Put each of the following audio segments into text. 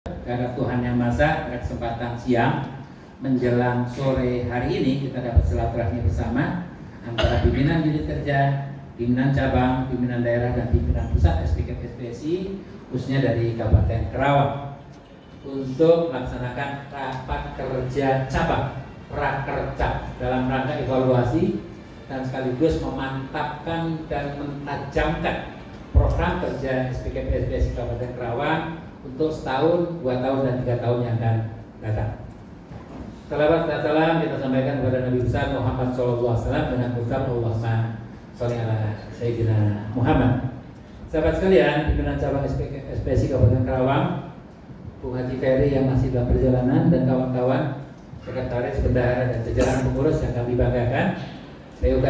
Karena Tuhan yang Maha, pada kesempatan siang menjelang sore hari ini kita dapat silaturahmi bersama antara pimpinan unit kerja, pimpinan cabang, pimpinan daerah dan pimpinan pusat SPKP-SPSI khususnya dari Kabupaten Karawang untuk melaksanakan rapat kerja cabang Prakerja dalam rangka evaluasi dan sekaligus memantapkan dan mentajamkan program kerja SPKP-SPSI Kabupaten Karawang untuk setahun, 2 tahun, dan 3 tahun yang akan datang. Salawat dan salam kita sampaikan kepada Nabi besar Muhammad SAW dengan ucap Allahumma sholli ala Sayyidina Muhammad. Sahabat sekalian, pimpinan cabang SPSI Kabupaten Karawang, Bung Haji Ferry yang masih dalam perjalanan, dan kawan-kawan sekretaris, bendahara, dan jajaran pengurus yang kami banggakan, PUK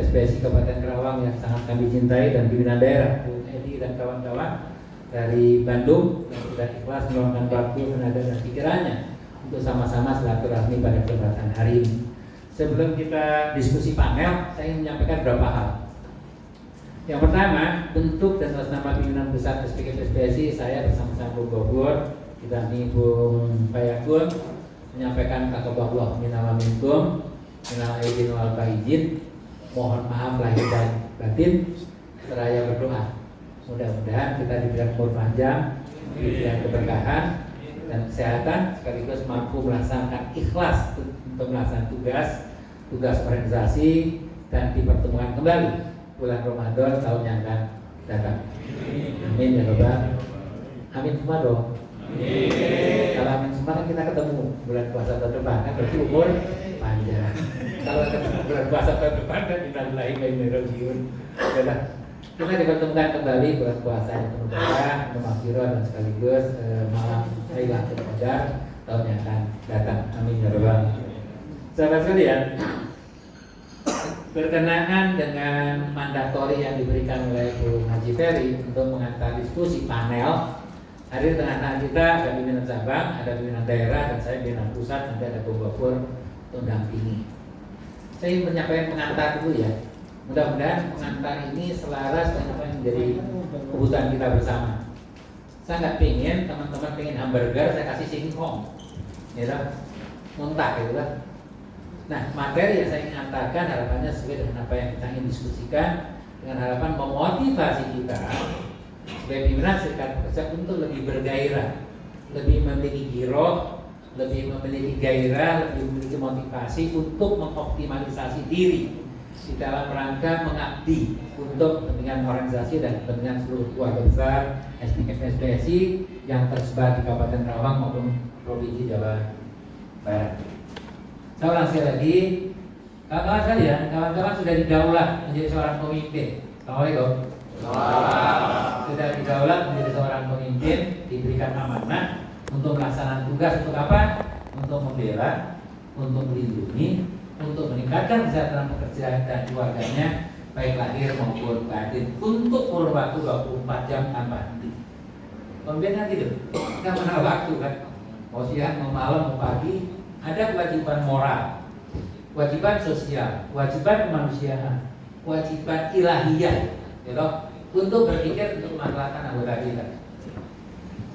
SPSI Kabupaten Karawang yang sangat kami cintai, dan pimpinan daerah Bung Edi dan kawan-kawan dari Bandung yang sudah ikhlas meluangkan waktu, tenaga, dan pikirannya untuk sama-sama silaturahmi pada kesempatan hari ini. Sebelum kita diskusi panel, saya ingin menyampaikan beberapa hal. Yang pertama, bentuk dan atas nama pimpinan besar SPKP-SPSI, saya bersama-sama Bung Gobur, kita Bung Fayakun, menyampaikan takabullah minna wa minkum, minal aidin wal faizin, mohon maaf lahir dan batin, seraya berdoa. Mudah-mudahan kita diberikan umur panjang, diberikan keberkahan dan kesehatan, sekaligus mampu melaksanakan ikhlas untuk melaksanakan tugas organisasi, dan dipertemukan kembali bulan Ramadan tahun yang akan datang. Amin ya Rabbal. Amin semua dong. Kalau amin semua kan kita ketemu bulan puasa tahun depan, kan berarti umur panjang. Kalau ketemu bulan puasa tahun depan kan innalillahi wa inna ilaihi raji'un. Kita dipertemukan kembali bulan puasa yang penuh berkah, penuh maghfirah, dan sekaligus malam Lailatul Qadar tahun yang akan datang. Amin ya Rabbal. Sahabat sekalian, berkenaan dengan mandatori yang diberikan oleh Bung Haji Ferry untuk mengantar diskusi panel, hadir tengah-tengah kita ada pimpinan cabang, ada pimpinan daerah, dan saya pimpinan pusat, nanti ada Bung Gofur untuk mendampingi. Saya ingin menyampaikan pengantar dulu ya. Mudah-mudahan pengantar ini selaras dengan apa yang menjadi kebutuhan kita bersama. Saya nggak pengen teman-teman pengen hamburger, saya kasih singkong, ya, muntah gitu kan. Nah, materi yang saya ingin antarkan harapannya sesuai dengan apa yang kita ingin diskusikan, dengan harapan memotivasi kita sebagai pimpinan serikat pekerja untuk lebih bergairah, lebih memiliki giroh, lebih memiliki gairah, lebih memiliki motivasi untuk mengoptimalisasi diri di dalam rangka mengabdi untuk kepentingan organisasi dan kepentingan seluruh keluarga besar SPKP-SPSI yang tersebar di Kabupaten Karawang maupun Provinsi Jawa Barat. Saya ulang sekali lagi, kawan-kawan sekalian, kawan-kawan sudah didaulat menjadi seorang pemimpin. Assalamualaikum. Sudah didaulat menjadi seorang pemimpin, diberikan amanah untuk melaksanakan tugas untuk apa? Untuk membela, untuk melindungi, untuk meningkatkan kesejahteraan pekerja dan keluarganya, baik lahir maupun batin, untuk kurun waktu 24 jam tanpa henti. Pemimpin kan gitu, kita mengenal waktu kan, mau siang, mau malam, mau pagi, ada kewajiban moral, kewajiban sosial, kewajiban kemanusiaan, kewajiban ilahiyah, gitu, untuk berpikir untuk kemaslahatan anggota kita.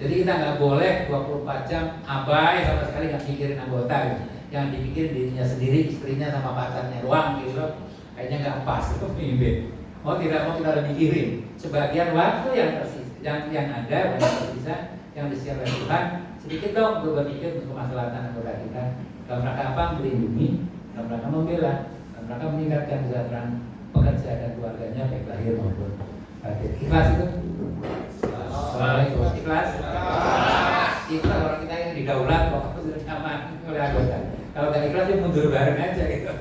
Jadi kita nggak boleh 24 jam abai sama sekali nggak mikirin anggota gitu. Yang dipikir dirinya sendiri, istrinya sama pacarnya doang gitu loh. Kayaknya nggak pas itu pemimpin. Mau tidak mau kita harus mikirin sebagian waktu yang tersisa, yang ada banyak tersisa yang disediakan oleh Tuhan, sedikit dong untuk berpikir untuk kemaslahatan anggota kita. Dalam rangka apa? Melindungi, dalam rangka membela, dalam rangka meningkatkan kesejahteraan pekerja dan keluarganya baik lahir maupun batin. Ikhlas itu? Assalamualaikum. Ikhlas? Ikhlas orang kita yang didaulat waktu bersama oleh anggota. Kalau nggak ikhlas dia mundur bareng aja gitu.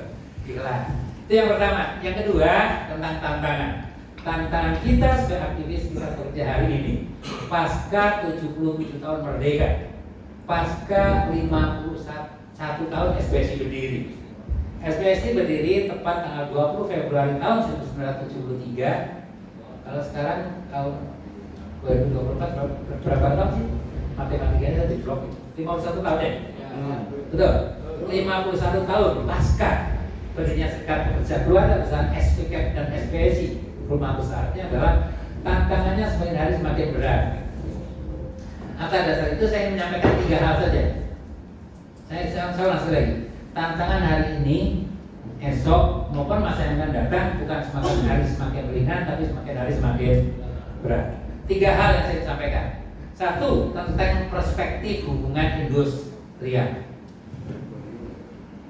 Ikhlas. Itu yang pertama. Yang kedua tentang tantangan. Tantangan kita sebagai aktivis kita kerja hari ini pasca 77 tahun merdeka, pasca 51 tahun SPSI berdiri. SPSI berdiri tepat tanggal 20 Februari tahun 1973. Kalau sekarang tahun 2024 berapa tahun sih? Matematikanya tadi blok 51 tahun ya? Betul. 51 tahun pasca berdirinya Serikat Pekerja Keluarga Besar SPKP dan SPSI. Rumah besarnya adalah tantangannya semakin hari semakin berat. Atas dasar itu saya menyampaikan 3 hal saja. Saya langsung lagi. Tantangan hari ini, esok maupun masa yang akan datang bukan semakin hari semakin ringan, tapi semakin hari semakin berat. 3 hal yang saya sampaikan. 1, tentang perspektif hubungan industrial.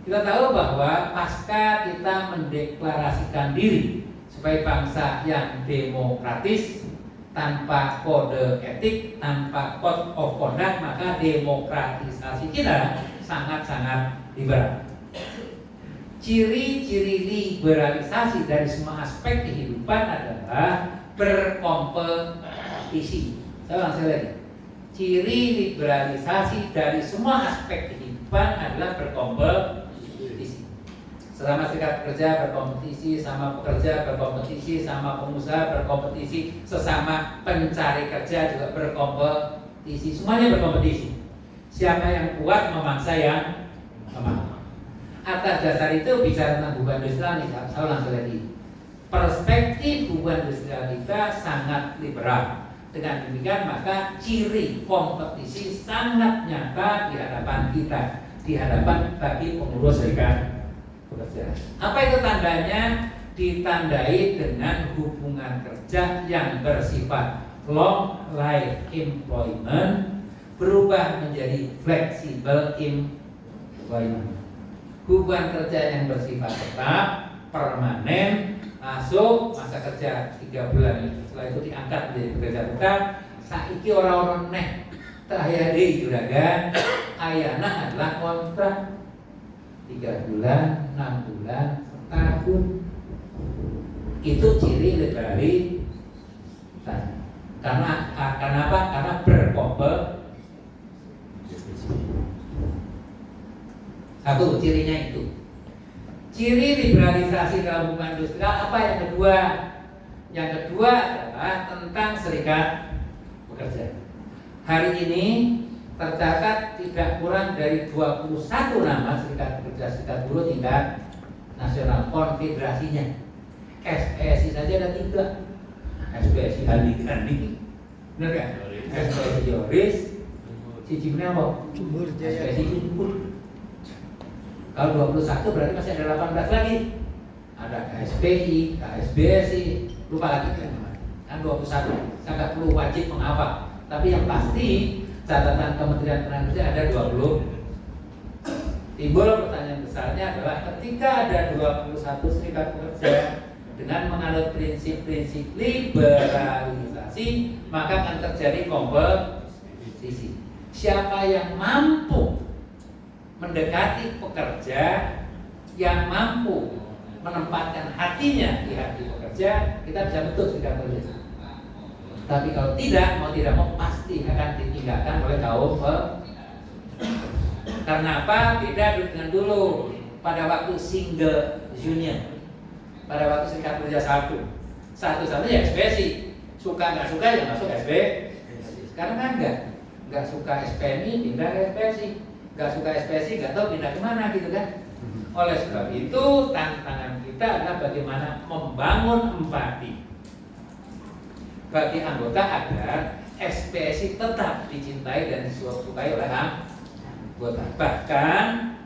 Kita tahu bahwa pasca kita mendeklarasikan diri sebagai bangsa yang demokratis, tanpa kode etik, tanpa code of conduct, maka demokratisasi kita sangat-sangat liberal. Ciri-ciri liberalisasi dari semua aspek kehidupan adalah berkompetisi. Saya ulang lagi. Ciri liberalisasi dari semua aspek kehidupan adalah berkompetisi. Selama serikat pekerja berkompetisi, sama pekerja berkompetisi, sama pengusaha berkompetisi, sesama pencari kerja juga berkompetisi. Semuanya berkompetisi. Siapa yang kuat memangsa yang lemah. Atas dasar itu bicara tentang hubungan industrial nih, saya langsung lagi. Perspektif hubungan industrial kita sangat liberal. Dengan demikian maka ciri kompetisi sangat nyata di hadapan kita, di hadapan bagi pengurus serikat pekerja. Apa itu tandanya? Ditandai dengan hubungan kerja yang bersifat long life employment berubah menjadi flexible employment. Hubungan kerja yang bersifat tetap, permanen, masuk masa kerja 3 bulan, setelah itu diangkat menjadi pekerja tetap. Saiki orang-orang neh terakhir di juragan ayana adalah kontrak 3 bulan, 6 bulan, setahun. Itu ciri liberalisasi. Karena apa? Karena berkompetisi. Satu cirinya itu. Ciri liberalisasi dalam hubungan industrial apa yang kedua? Yang kedua adalah tentang serikat pekerja. Hari ini tercatat tidak kurang dari 21 nama serikat pekerja serikat buruh tingkat nasional konfederasinya. SPSI saja ada 3. SPSI Andi, benar kan? SPSI Yoris, Cicimnya apa? Jumur Jaya. SPSI Jumur. Kalau 21 berarti masih ada 18 lagi. Ada KSPI, KSBSI, lupa lagi kan 21. Saya nggak perlu wajib menghafal. Tapi yang pasti catatan Kementerian Tenaga ada 20. Timbul pertanyaan besarnya adalah ketika ada 21 serikat pekerja dengan menganut prinsip-prinsip liberalisasi, maka akan terjadi kompetisi. Siapa yang mampu mendekati pekerja, yang mampu menempatkan hatinya di hati pekerja, kita bisa bentuk serikat pekerja. Tapi kalau tidak mau pasti akan ditinggalkan oleh kaum karena apa? Beda dengan dulu pada waktu single union, pada waktu serikat pekerja satu-satunya SPSI, suka nggak suka ya masuk SPSI. Sekarang kan nggak suka SPMI pindah ke SPSI, nggak suka SPSI nggak tahu pindah kemana gitu kan. Oleh sebab itu tantangan kita adalah bagaimana membangun empati bagi anggota agar SPSI tetap dicintai dan disukai oleh anggota. Bahkan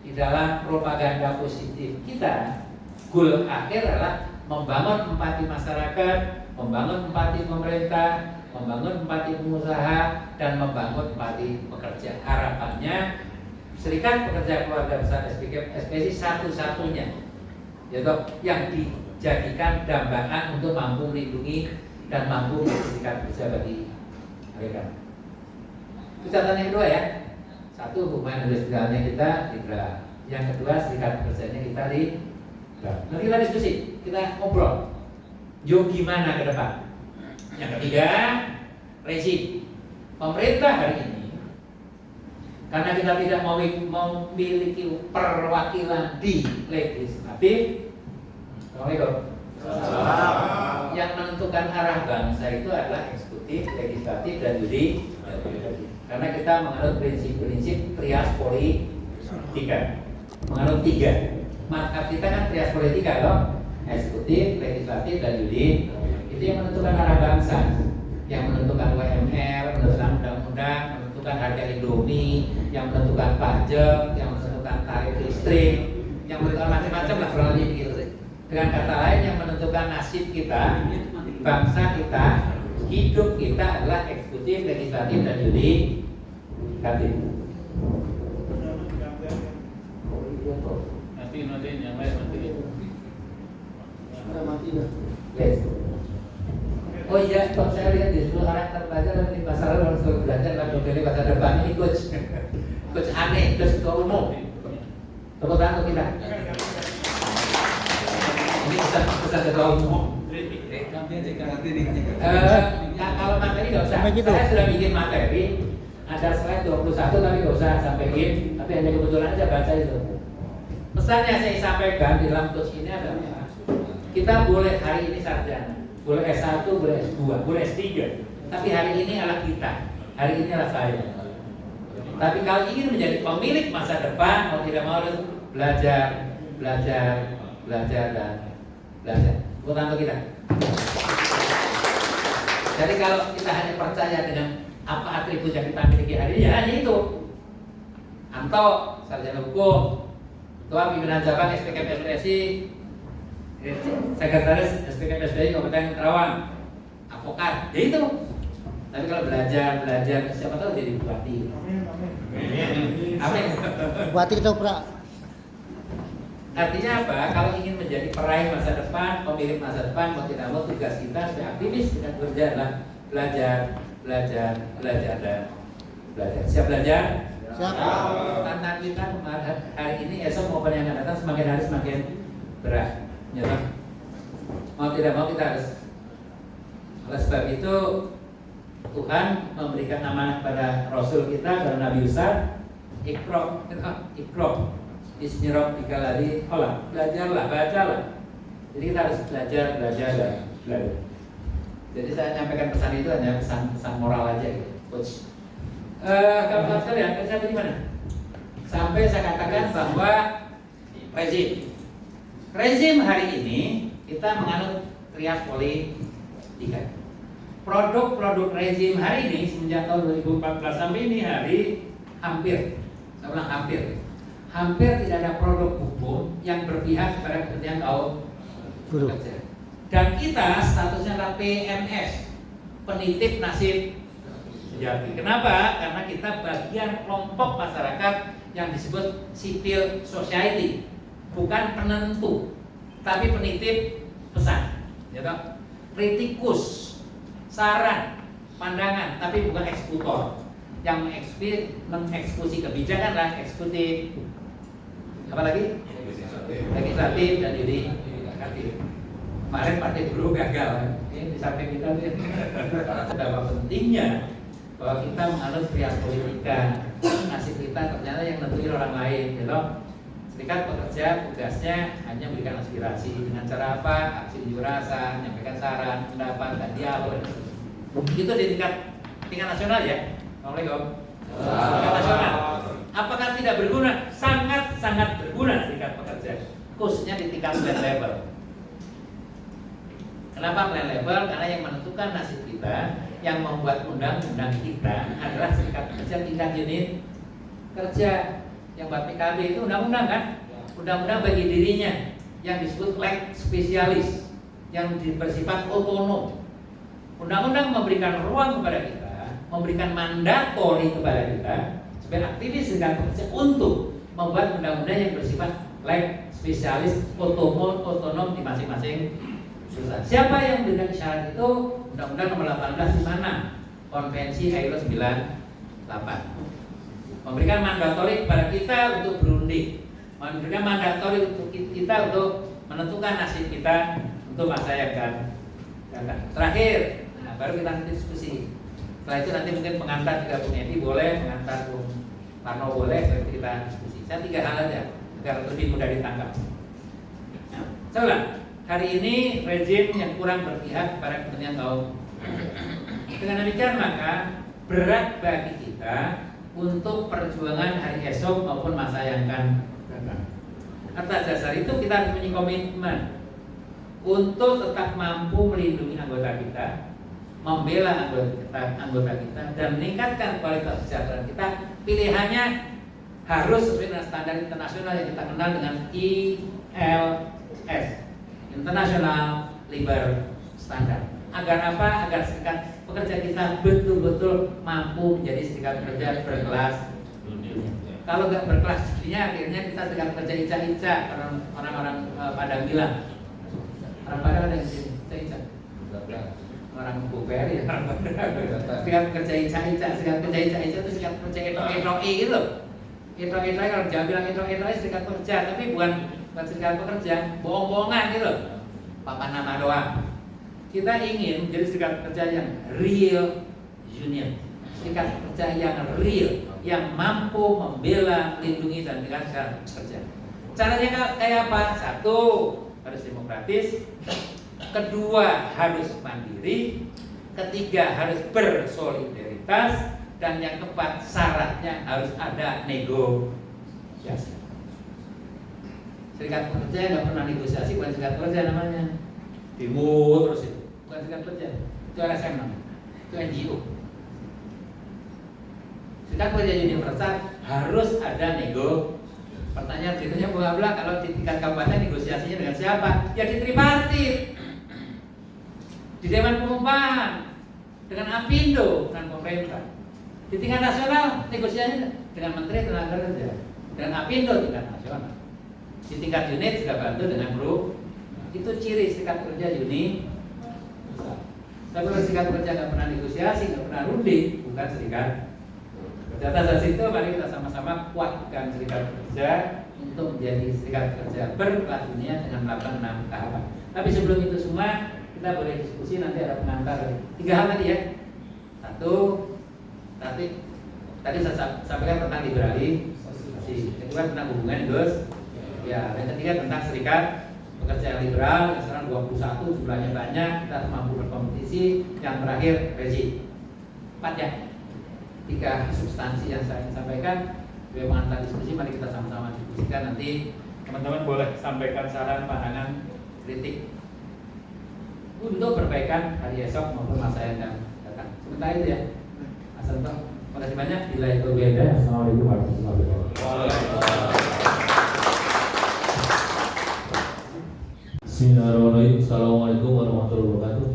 di dalam propaganda positif kita, goal akhir adalah membangun empati masyarakat, membangun empati pemerintah, membangun empati pengusaha, dan membangun empati pekerja. Harapannya Serikat Pekerja Keluarga Besar SPSI satu-satunya yaitu yang dijadikan dambaan untuk mampu melindungi dan mampu menjadikan kerja bagi mereka. Itu catatan yang kedua ya. Satu, hubungan industrialnya kita liberal. Yang kedua, serikat pekerjanya kita liberal. Nanti kita diskusi, kita ngobrol. Yuk gimana ke depan? Yang ketiga, rezim. Pemerintah hari ini, karena kita tidak memiliki perwakilan di legislatif, Assalamualaikum. Yang menentukan arah bangsa itu adalah eksekutif, legislatif, dan yudikatif. Karena kita menganut prinsip-prinsip trias politika, menganut 3. Markup kita kan trias politika loh, eksekutif, legislatif, dan yudikatif. Itu yang menentukan arah bangsa, yang menentukan UMR, menentukan undang-undang, menentukan harga Indomie, yang menentukan pajak, yang menentukan tarif listrik, yang menentukan macam-macam lah kurang lebih begitu. Dengan kata lain yang menentukan nasib kita, bangsa kita, hidup kita adalah eksekutif, legislatif, dan yudikatif. Nanti yang lain nanti. Yes. Oh iya, kok saya lihat di seluruh orang terpelajar dan di pasar orang selalu belajar dalam model masa depan ini coach aneh, coach ketua umum. Tepuk tangan untuk kita. Ini pesan ketua umum. Kalau materi nggak usah. Saya sudah bikin materi. Ada slide 21 tapi nggak usah sampaikan. Tapi hanya kebetulan aja baca itu. Pesan yang saya sampaikan di dalam coach ini adalah kita boleh hari ini sarjana, boleh S1, boleh S2, boleh S3. Tapi hari ini adalah kita, hari ini adalah saya. Tapi kalau ingin menjadi pemilik masa depan, mau tidak mau harus belajar, dan belajar. Buat tangan kita. Jadi kalau kita hanya percaya dengan apa atribut yang kita miliki hari ini, ya hanya itu. Anto, sarjana hukum, ketua pimpinan cabang SPK PSBSI, sekretaris SPK PSBSI Kabupaten Karawang, advokat, ya itu. Tapi kalau belajar, siapa tahu jadi bupati. Amin. Bupati ketoprak. Artinya apa? Kalau ingin menjadi peraih masa depan, pemilik masa depan, mau tidak mau tugas kita sebagai aktivis dengan kerja adalah belajar, dan belajar. Siap belajar? Siap. Tantangan kita hari ini, esok maupun yang akan datang semakin hari semakin berat. Ya, mau tidak mau kita harus. Oleh sebab itu Tuhan memberikan amanah pada Rasul kita, pada Nabi Musa, Iqra, Bismillah 3 kali, belajarlah, bacalah. Jadi kita harus belajar. Jadi saya nyampaikan pesan itu hanya pesan moral aja gitu, coach. Kawan-kawan sekalian, saya di mana? Sampai saya katakan bahwa rezim hari ini kita menganut trias politika. Produk-produk rezim hari ini semenjak tahun 2014 sampai ini hari hampir tidak ada produk hukum yang berpihak pada kepentingan kaum pekerja. Dan kita statusnya adalah PNS, penitip nasib sejati. Kenapa? Karena kita bagian kelompok masyarakat yang disebut civil society, bukan penentu, tapi penitip pesan, kritikus, saran, pandangan, tapi bukan eksekutor. Yang mengeksekusi kebijakan lah eksekutif, apalagi legislatif dan yudikatif. Kemarin partai buruh gagal. Ini di samping kita betapa pentingnya bahwa kita menganut trias politika. Nasib kita ternyata yang nentuin orang lain, gitu. Serikat pekerja tugasnya hanya memberikan aspirasi dengan cara apa? Aksi unjuk rasa, menyampaikan saran, pendapat, dan dialog. Itu di tingkat nasional ya. Assalamualaikum. Tingkat nasional. Apakah tidak berguna? Sangat berguna serikat pekerja, khususnya di tingkat land level. Kenapa land level? Karena yang menentukan nasib kita, yang membuat undang-undang kita adalah serikat pekerja tingkat unit kerja. Yang buat PKB itu undang-undang kan? Undang-undang bagi dirinya yang disebut leg spesialis, yang bersifat otonom. Undang-undang memberikan ruang kepada kita, memberikan mandatori kepada kita sebagai aktivis serikat pekerja untuk membuat undang-undang yang bersifat leg spesialis, otonom di masing-masing perusahaan. Siapa yang memberikan syarat itu? Undang-undang nomor 18 di mana? Konvensi ILO 98. Memberikan mandatori kepada kita untuk berunding, memberikan mandatori untuk kita untuk menentukan nasib kita untuk masa yang akan datang. Terakhir, baru kita nanti diskusi. Setelah itu nanti mungkin pengantar juga Bung Edi boleh, pengantar Bung Parno boleh, nanti kita diskusi. Saya 3 hal aja agar lebih mudah ditangkap. Coba, hari ini rezim yang kurang berpihak pada kepentingan kaum. Dengan demikian maka berat bagi kita untuk perjuangan hari esok maupun masa yang akan datang. Atas dasar itu kita harus punya komitmen untuk tetap mampu melindungi anggota kita, membela anggota kita dan meningkatkan kualitas kesejahteraan kita, pilihannya harus sesuai dengan standar internasional yang kita kenal dengan ILS, International Labor Standard. Agar apa? Agar serikat pekerja kita betul-betul mampu menjadi serikat pekerja berkelas dunia. Kalau nggak berkelas dunia, akhirnya kita serikat pekerja ica-ica. Orang-orang Padang bilang, orang Padang ada yang sini ica-ica. Orang Bukeri ya, orang Padang. Serikat pekerja ica-ica, serikat pekerja ica-ica itu serikat pekerja etro-etro gitu loh. Etro-etro kalau jangan bilang etro-etro serikat pekerja, tapi bukan serikat pekerja, bohong-bohongan gitu loh. Papan nama doang. Kita ingin menjadi serikat pekerja yang real union, serikat pekerja yang real, yang mampu membela, melindungi dan meningkatkan kerja. Caranya kayak apa? Satu, harus demokratis. Kedua, harus mandiri. Ketiga, harus bersolidaritas. Dan yang keempat, syaratnya harus ada negosiasi. Serikat pekerja nggak pernah negosiasi, bukan serikat pekerja namanya. Demo terus itu, bukan serikat pekerja, itu LSM namanya, itu NGO. Serikat pekerja universal harus ada nego. Pertanyaan berikutnya bla kalau di tingkat kabupaten negosiasinya dengan siapa? Ya di tripartit, di Dewan Pengupahan, dengan Apindo, dengan pemerintah. Di tingkat nasional negosiasinya dengan Menteri Tenaga Kerja, dengan Apindo tingkat nasional. Di tingkat unit juga bantu dengan grup. Itu ciri serikat pekerja uni. Tapi kalau serikat pekerja nggak pernah negosiasi, nggak pernah runding, bukan serikat kerja. Atas itu mari kita sama-sama kuatkan serikat pekerja untuk menjadi serikat pekerja berkelas dunia dengan melakukan 6 tahapan. Tapi sebelum itu semua kita boleh diskusi, nanti ada pengantar. 3 hal tadi ya. Satu, tadi saya sampaikan tentang liberalisasi. Kedua tentang hubungan ya, yang ketiga tentang serikat pekerja yang liberal, yang sekarang 21 jumlahnya banyak, kita mampu berkompetisi. Yang terakhir rezim. 4 ya. 3 substansi yang saya ingin sampaikan. Sebagai pengantar diskusi, mari kita sama-sama diskusikan. Nanti teman-teman boleh sampaikan saran, pandangan, kritik untuk perbaikan hari esok maupun masa yang akan datang. Sementara itu ya, Mas Anto, terima kasih banyak. Bila itu beda, assalamualaikum warahmatullahi wabarakatuh. Bismillahirrahmanirrahim. Assalamualaikum warahmatullahi wabarakatuh.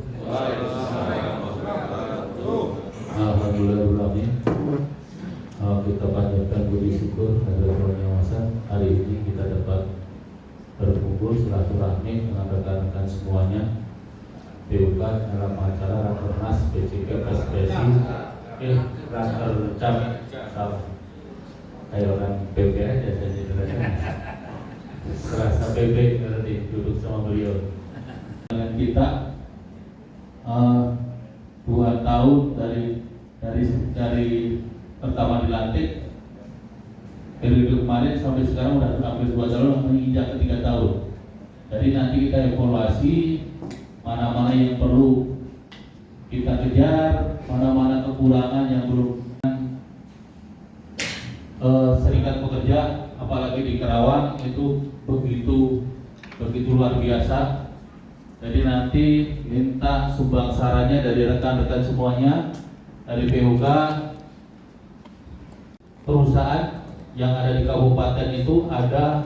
Alhamdulillahirrahmanirrahim. Kita panjatkan puji syukur kepada Tuhan Yang Maha Esa. Hari ini kita dapat berkumpul silaturahmi dengan rekan-rekan semuanya PUK dalam acara Rakernas PCK PSPSI Rakercam kayak orang PP aja saya serasa PP nanti duduk sama beliau. Dengan kita 2 tahun dari pertama dilantik, periode kemarin sampai sekarang udah hampir 2 tahun, menginjak ke 3 tahun. Jadi nanti kita evaluasi mana-mana yang perlu kita kejar, mana-mana kekurangan yang belum. Serikat pekerja apalagi di Karawang itu begitu luar biasa. Jadi nanti minta sumbang sarannya dari rekan-rekan semuanya, dari PUK. Perusahaan yang ada di kabupaten itu ada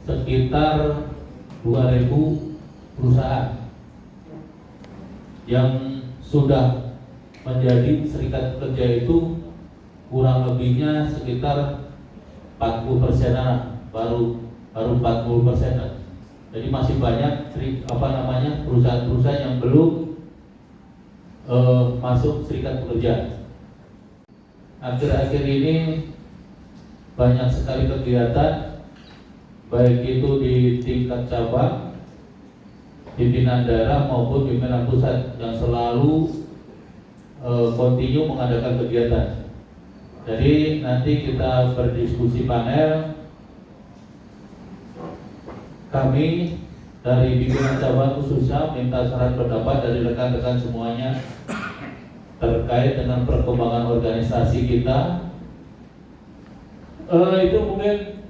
sekitar 2.000 perusahaan yang sudah menjadi serikat pekerja itu kurang lebihnya sekitar 40%-an, baru 40%-an. Jadi masih banyak perusahaan-perusahaan yang belum masuk serikat pekerja. Akhir-akhir ini banyak sekali kegiatan, baik itu di tingkat cabang, pimpinan daerah maupun pimpinan pusat yang selalu kontinu mengadakan kegiatan. Jadi nanti kita berdiskusi panel. Kami dari pimpinan cabang khususnya minta saran pendapat dari rekan-rekan semuanya terkait dengan perkembangan organisasi kita. Itu mungkin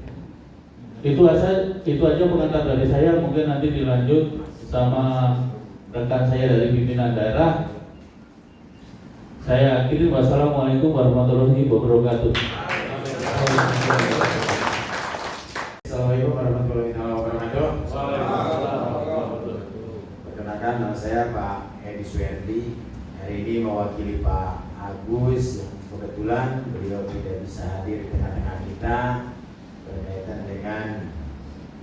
itu aja pengantar dari saya. Mungkin nanti dilanjut sama rekan saya dari pimpinan daerah Saya akhiri, wassalamualaikum warahmatullahi wabarakatuh. Assalamualaikum warahmatullahi wabarakatuh. Perkenalkan, nama saya Pak Edi Suherdi. Hari ini mewakili Pak Agus yang kebetulan beliau tidak bisa hadir di tengah-tengah kita berkaitan dengan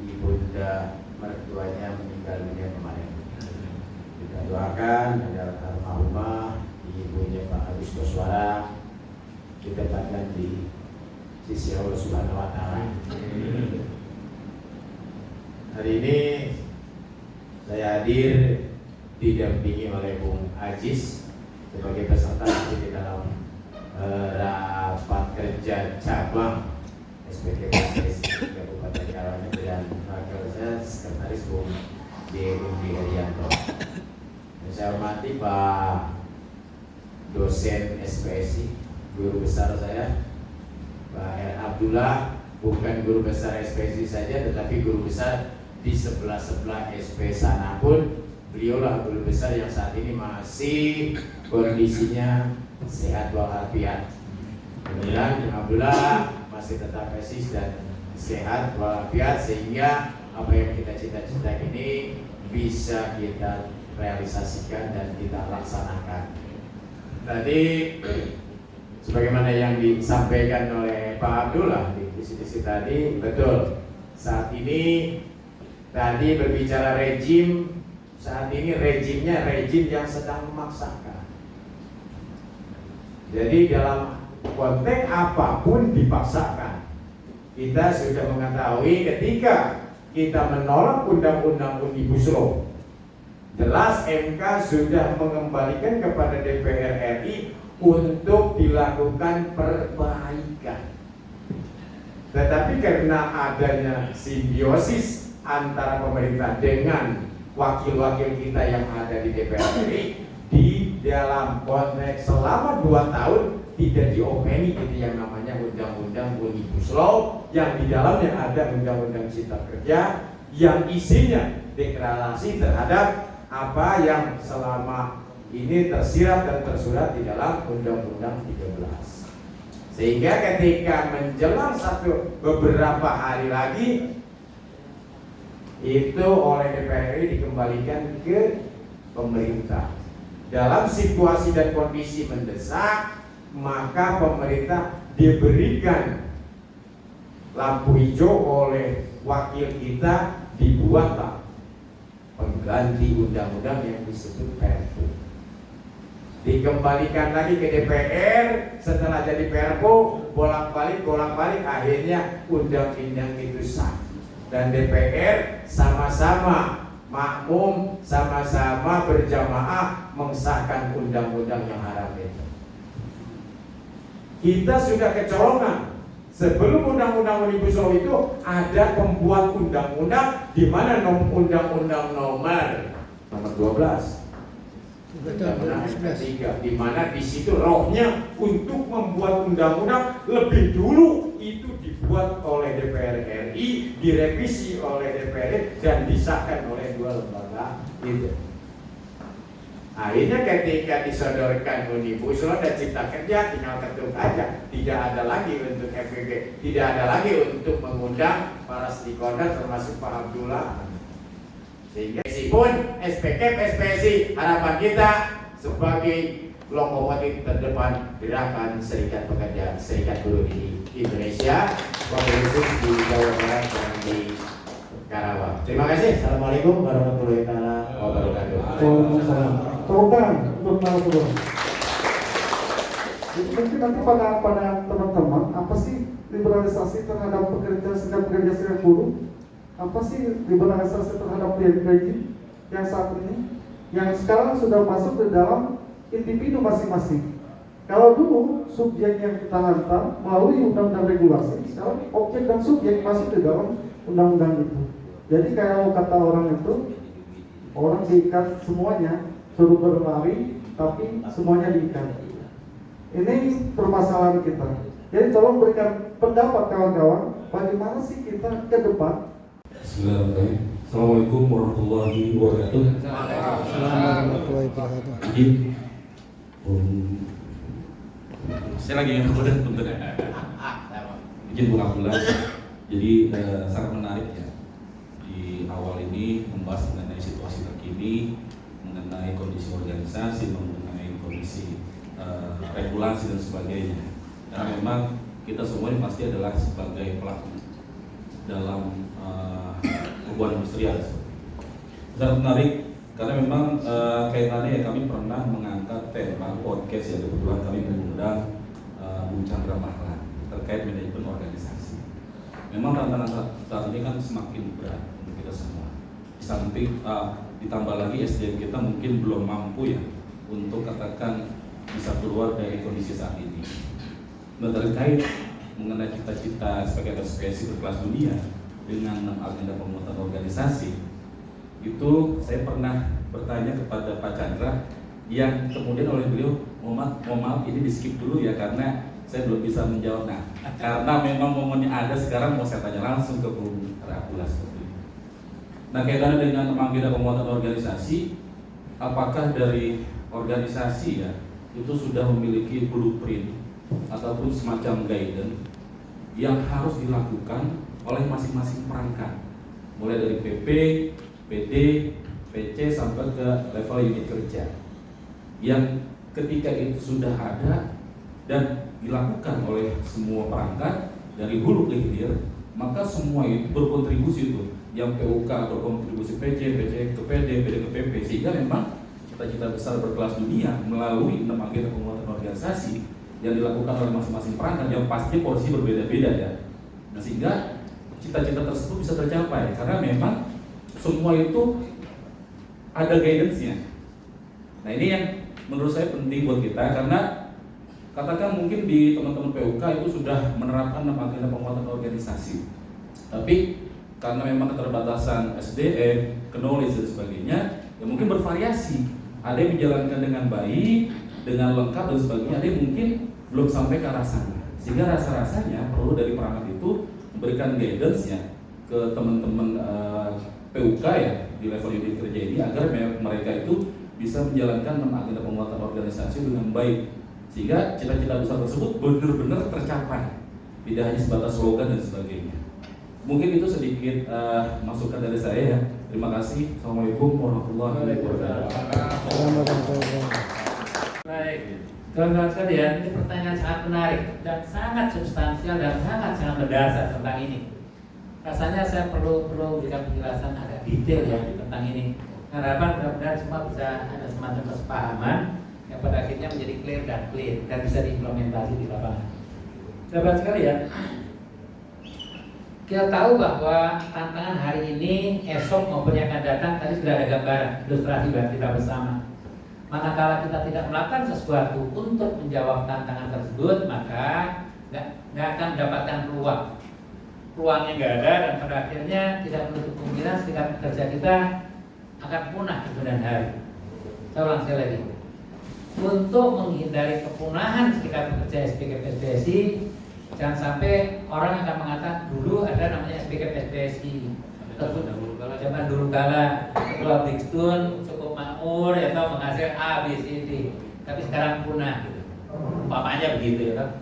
ibunda mertuanya meninggal dunia kemarin. Kita doakan agar almarhumah ibunya Pak Agus Koswara ditempatkan di sisi Allah Subhanahu wa Ta'ala. Hari ini saya hadir didampingi oleh Bung Ajis sebagai peserta di dalam rapat kerja cabang SPKPS Kabupaten Karawang dan wakil saya Sekretaris Bung Dewi Herianto. Saya hormati Pak dosen SPSI, guru besar saya Pak R. Abdullah, bukan guru besar SPSI saja tetapi guru besar di sebelah-sebelah SP sana pun. Beliaulah guru besar yang saat ini masih kondisinya sehat walafiat. Kemudian Abdullah masih tetap eksis dan sehat walafiat sehingga apa yang kita cita-cita ini bisa kita realisasikan dan kita laksanakan. Tadi sebagaimana yang disampaikan oleh Pak Abdullah di visi-visi tadi, betul. Saat ini tadi berbicara rejim, saat ini rejimnya rejim yang sedang memaksakan. Jadi dalam konteks apapun dipaksakan. Kita sudah mengetahui ketika kita menolak undang-undang Omnibus Law, jelas MK sudah mengembalikan kepada DPR RI untuk dilakukan perbaikan. Tetapi karena adanya simbiosis antara pemerintah dengan wakil-wakil kita yang ada di DPR RI, di dalam konteks selama 2 tahun tidak diopeni itu yang namanya undang-undang Omnibus Law, yang di dalamnya ada undang-undang Cipta Kerja yang isinya deklarasi terhadap apa yang selama ini tersirat dan tersurat di dalam Undang-Undang 13. Sehingga ketika menjelang beberapa hari lagi itu oleh DPR RI dikembalikan ke pemerintah. Dalam situasi dan kondisi mendesak, maka pemerintah diberikan lampu hijau oleh wakil kita, dibuatlah pengganti undang-undang yang disebut Perpu. Dikembalikan lagi ke DPR, setelah jadi Perpu bolak-balik akhirnya undang-undang itu sah. Dan DPR sama-sama makmum, sama-sama berjamaah mengesahkan undang-undang yang haram itu. Kita sudah kecolongan. Sebelum undang-undang Omnibus Law itu ada pembuat undang-undang di mana undang-undang nomor 12 Undang-Undang MP3, di mana di situ rohnya untuk membuat undang-undang lebih dulu itu dibuat oleh DPR RI, direvisi oleh DPR RI dan disahkan oleh 2 lembaga itu. Akhirnya ketika disodorkan Omnibus Law dan Cipta Kerja tinggal ketuk aja, tidak ada lagi untuk FPB, tidak ada lagi untuk mengundang para stakeholder termasuk Pak Abdullah. Sehingga meskipun SPK, SPSI, harapan kita sebagai lokomotif terdepan gerakan Serikat Pekerja, Serikat Buruh di Indonesia, khusus di Jawa Barat dan di Karawang. Terima kasih. Assalamualaikum warahmatullahi wabarakatuh. Waalaikumsalam. Tolong untuk narasumber. Mungkin nanti pada teman-teman, apa sih liberalisasi terhadap serikat buruh? Apa sih liberalisasi terhadap rejim yang saat ini, yang sekarang sudah masuk ke dalam individu masing-masing? Kalau dulu subjek yang kita hantar melalui undang-undang regulasi, sekarang objek dan subjek masuk ke dalam undang-undang itu. Jadi kalau kata orang itu, orang diikat semuanya, suruh berlari, tapi semuanya diikat. Ini permasalahan kita. Jadi tolong berikan pendapat kawan-kawan, bagaimana sih kita ke depan? Bismillahirrahmanirrahim. Assalamualaikum warahmatullahi wabarakatuh. Assalamualaikum warahmatullahi wabarakatuh. Izin Saya lagi ngikutin untuk izin Bung Abdullah. Jadi sangat menarik ya di awal ini membahas mengenai situasi terkini, mengenai kondisi organisasi, mengenai kondisi regulasi dan sebagainya. Karena memang kita semua ini pasti adalah sebagai pelaku dalam hubungan industrial. Sangat menarik karena memang kaitannya ya, kami pernah mengangkat tema podcast ya, kebetulan kami mengundang Bung Chandra Mahlan terkait manajemen organisasi. Memang tantangan saat ini kan semakin berat untuk kita semua. Di samping ditambah lagi SDM kita mungkin belum mampu ya untuk katakan bisa keluar dari kondisi saat ini. Nah, terkait mengenai cita-cita sebagai spesies berkelas dunia dengan agenda pemuatan organisasi, itu saya pernah bertanya kepada Pak Chandra yang kemudian oleh beliau, mohon maaf ini di skip dulu ya karena saya belum bisa menjawab. Nah, karena memang momennya ada sekarang mau saya tanya langsung ke Bung Abdullah seperti itu. Nah, kaitannya dengan agenda pemuatan organisasi, apakah dari organisasi ya itu sudah memiliki blueprint ataupun semacam guidance yang harus dilakukan oleh masing-masing perangkat, mulai dari PP, PD, PC sampai ke level unit kerja, yang ketika itu sudah ada dan dilakukan oleh semua perangkat dari hulu ke hilir, maka semua itu berkontribusi itu, yang PUK berkontribusi PC, PC ke PD, PD ke PP, sehingga memang cita-cita besar berkelas dunia melalui 6 agenda penguatan organisasi yang dilakukan oleh masing-masing perangkat yang pasti porsi berbeda-beda ya. Nah, sehingga cita-cita tersebut bisa tercapai karena memang semua itu ada guidance-nya. Nah, ini yang menurut saya penting buat kita karena katakan mungkin di teman-teman PUK itu sudah menerapkan 6 agenda penguatan organisasi. Tapi karena memang keterbatasan SDM, knowledge dan sebagainya, ya mungkin bervariasi. Ada yang menjalankan dengan baik, dengan lengkap dan sebagainya, ada yang mungkin belum sampai ke arah sana. Sehingga rasa-rasanya perlu dari perangkat itu memberikan guidance-nya ke teman-teman PUK ya di level unit kerja ini agar mereka itu bisa menjalankan 6 agenda penguatan organisasi dengan baik sehingga cita-cita besar tersebut benar-benar tercapai, tidak hanya sebatas slogan dan sebagainya. Mungkin itu sedikit masukan dari saya ya. Terima kasih. Assalamualaikum warahmatullahi wabarakatuh. Baik, kawan-kawan sekalian, ini pertanyaan sangat menarik dan sangat substansial dan sangat mendasar tentang ini. Rasanya saya perlu berikan penjelasan agak detail ya tentang ini. Harapan mudah-mudahan semua bisa ada semacam kesepahaman yang pada akhirnya menjadi clear dan bisa diimplementasi di lapangan. Sahabat sekalian, kita tahu bahwa tantangan hari ini, esok maupun yang akan datang tadi sudah ada gambaran ilustrasi buat kita bersama. Manakala kita tidak melakukan sesuatu untuk menjawab tantangan tersebut, maka nggak akan mendapatkan peluang. Peluangnya nggak ada dan pada akhirnya tidak menutup kemungkinan serikat pekerja kita akan punah di kemudian hari. Saya ulang sekali lagi. Untuk menghindari kepunahan serikat pekerja SPKP SPSI, jangan sampai orang akan mengatakan dulu ada namanya SPKP SPSI. Zaman dulu kala ketua Brixton cukup makmur atau menghasilkan A, B, C, D. Tapi sekarang punah. Umpamanya begitu ya.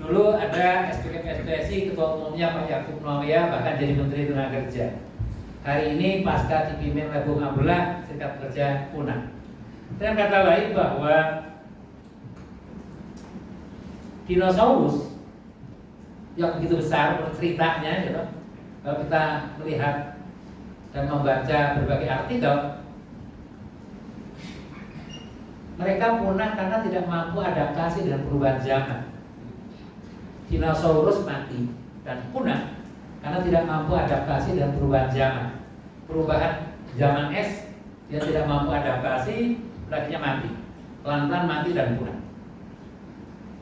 Dulu ada SPKP SPSI, ketua umumnya Pak Yakub Nawiyah bahkan jadi Menteri Tenaga Kerja. Hari ini pasca dipimpin oleh Bung Abdullah, serikat pekerja punah. Dengan kata lain bahwa dinosaurus yang begitu besar ceritanya gitu, kalau kita melihat dan membaca berbagai artikel, mereka punah karena tidak mampu adaptasi dengan perubahan zaman. Dinosaurus mati dan punah karena tidak mampu adaptasi dengan perubahan zaman. Perubahan zaman es, dia tidak mampu adaptasi, akhirnya mati, pelan-pelan mati dan punah.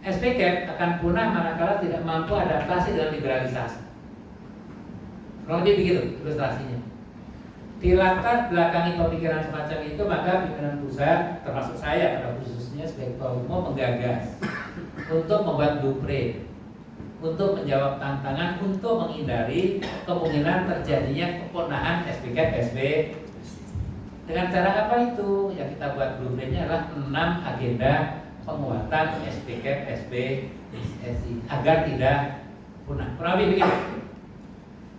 SPKP akan punah manakala tidak mampu adaptasi dengan liberalisasi. Kalau lebih begitu ilustrasinya. Di latar belakangi pemikiran semacam itu, maka pimpinan pusat, termasuk saya pada khususnya sebagai ketua umum, menggagas untuk membuat blueprint, untuk menjawab tantangan, untuk menghindari kemungkinan terjadinya kepunahan SPKP SB. Dengan cara apa itu? Yang kita buat blueprintnya adalah 6 agenda penguatan SPKP, SB, SI agar tidak punah. Kurang lebih begitu.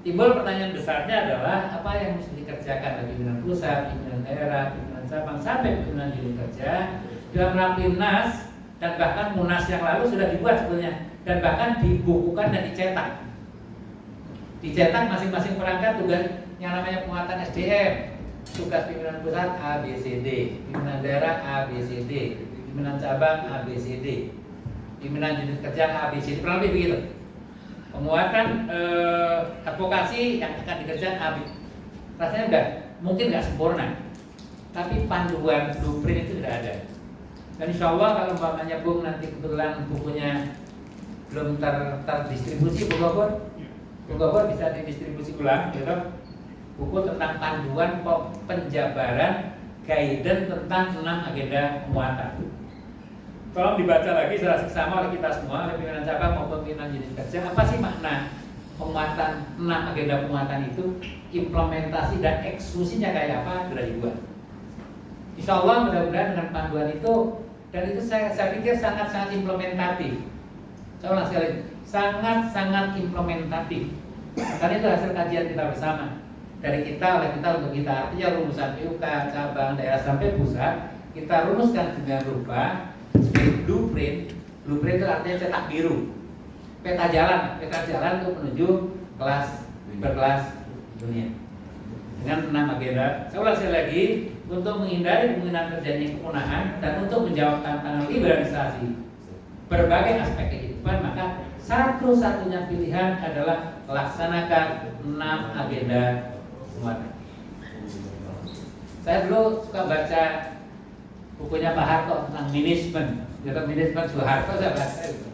Timbul pertanyaan besarnya adalah apa yang mesti dikerjakan oleh pimpinan pusat, pimpinan daerah, pimpinan cabang sampai pimpinan unit kerja dalam Rapimnas dan bahkan Munas yang lalu sudah dibuat sebetulnya dan bahkan dibukukan dan dicetak. Dicetak masing-masing perangkat tugas yang namanya penguatan SDM. Tugas pimpinan pusat A, B, C, D, pimpinan daerah A, B, C, D, pimpinan cabang A, B, C, D, pimpinan unit kerja A, B, C, D, kurang lebih begitu. Penguatan advokasi yang akan dikerjakan A, B. Rasanya mungkin nggak sempurna, tapi panduan blueprint itu sudah ada. Dan insya Allah kalau umpamanya Bung nanti kebetulan bukunya belum terdistribusi, Bung Gobor bisa didistribusi ulang, gitu. Buku tentang panduan penjabaran guidance tentang 6 agenda penguatan. Tolong dibaca lagi secara seksama oleh kita semua, oleh pimpinan cabang maupun pimpinan unit kerja. Apa sih makna penguatan 6 agenda penguatan itu? Implementasi dan eksekusinya kayak apa? Sudah dibuat. Insya Allah mudah-mudahan dengan panduan itu, dan itu saya pikir sangat-sangat implementatif. Saya ulang sekali, sangat-sangat implementatif. Karena itu hasil kajian kita bersama. Dari kita, oleh kita, untuk kita. Artinya rumusan PUK, cabang, daerah sampai pusat, kita rumuskan dengan rupa blueprint. Blueprint itu artinya cetak biru. Peta jalan untuk menuju berkelas dunia. Dengan 6 agenda. Saya ulang sekali lagi, untuk menghindari kemungkinan terjadinya kepunahan dan untuk menjawab tantangan liberalisasi berbagai aspek kehidupan, maka satu-satunya pilihan adalah laksanakan 6 agenda penguatan. Saya dulu suka baca bukunya Pak Harto tentang manajemen, manajemen Soeharto, saya baca itu.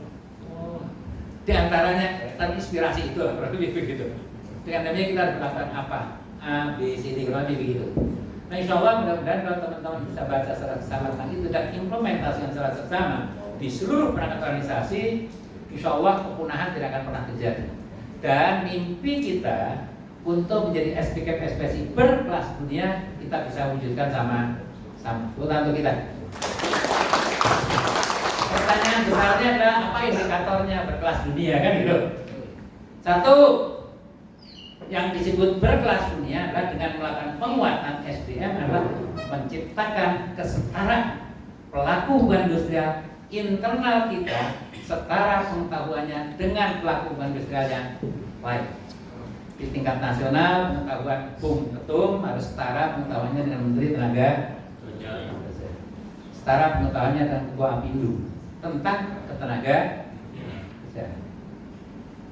Di antaranya terinspirasi itu, kurang lebih begitu. Dengan demikian kita harus melakukan apa? A, B, C, D, kurang lebih begitu. Nah, insya Allah mudah-mudahan kalau teman-teman bisa baca secara seksama tentang itu dan implementasikan secara seksama di seluruh perangkat organisasi, insya Allah kepunahan tidak akan pernah terjadi. Dan mimpi kita untuk menjadi SPKP SPSI berkelas dunia kita bisa wujudkan sama-sama. Untuk kita. Pertanyaan besarnya adalah apa indikatornya berkelas dunia, kan gitu. Satu, yang disebut berkelas dunia adalah dengan melakukan penguatan SDM adalah menciptakan kesetaraan pelaku hubungan industrial internal kita setara pengetahuannya dengan pelaku hubungan industrial yang lain. Di tingkat nasional pengetahuan Ketum harus setara pengetahuannya dengan Menteri Tenaga Kerja, setara pengetahuannya dengan Ketua Apindo tentang ketenaga kerjaan.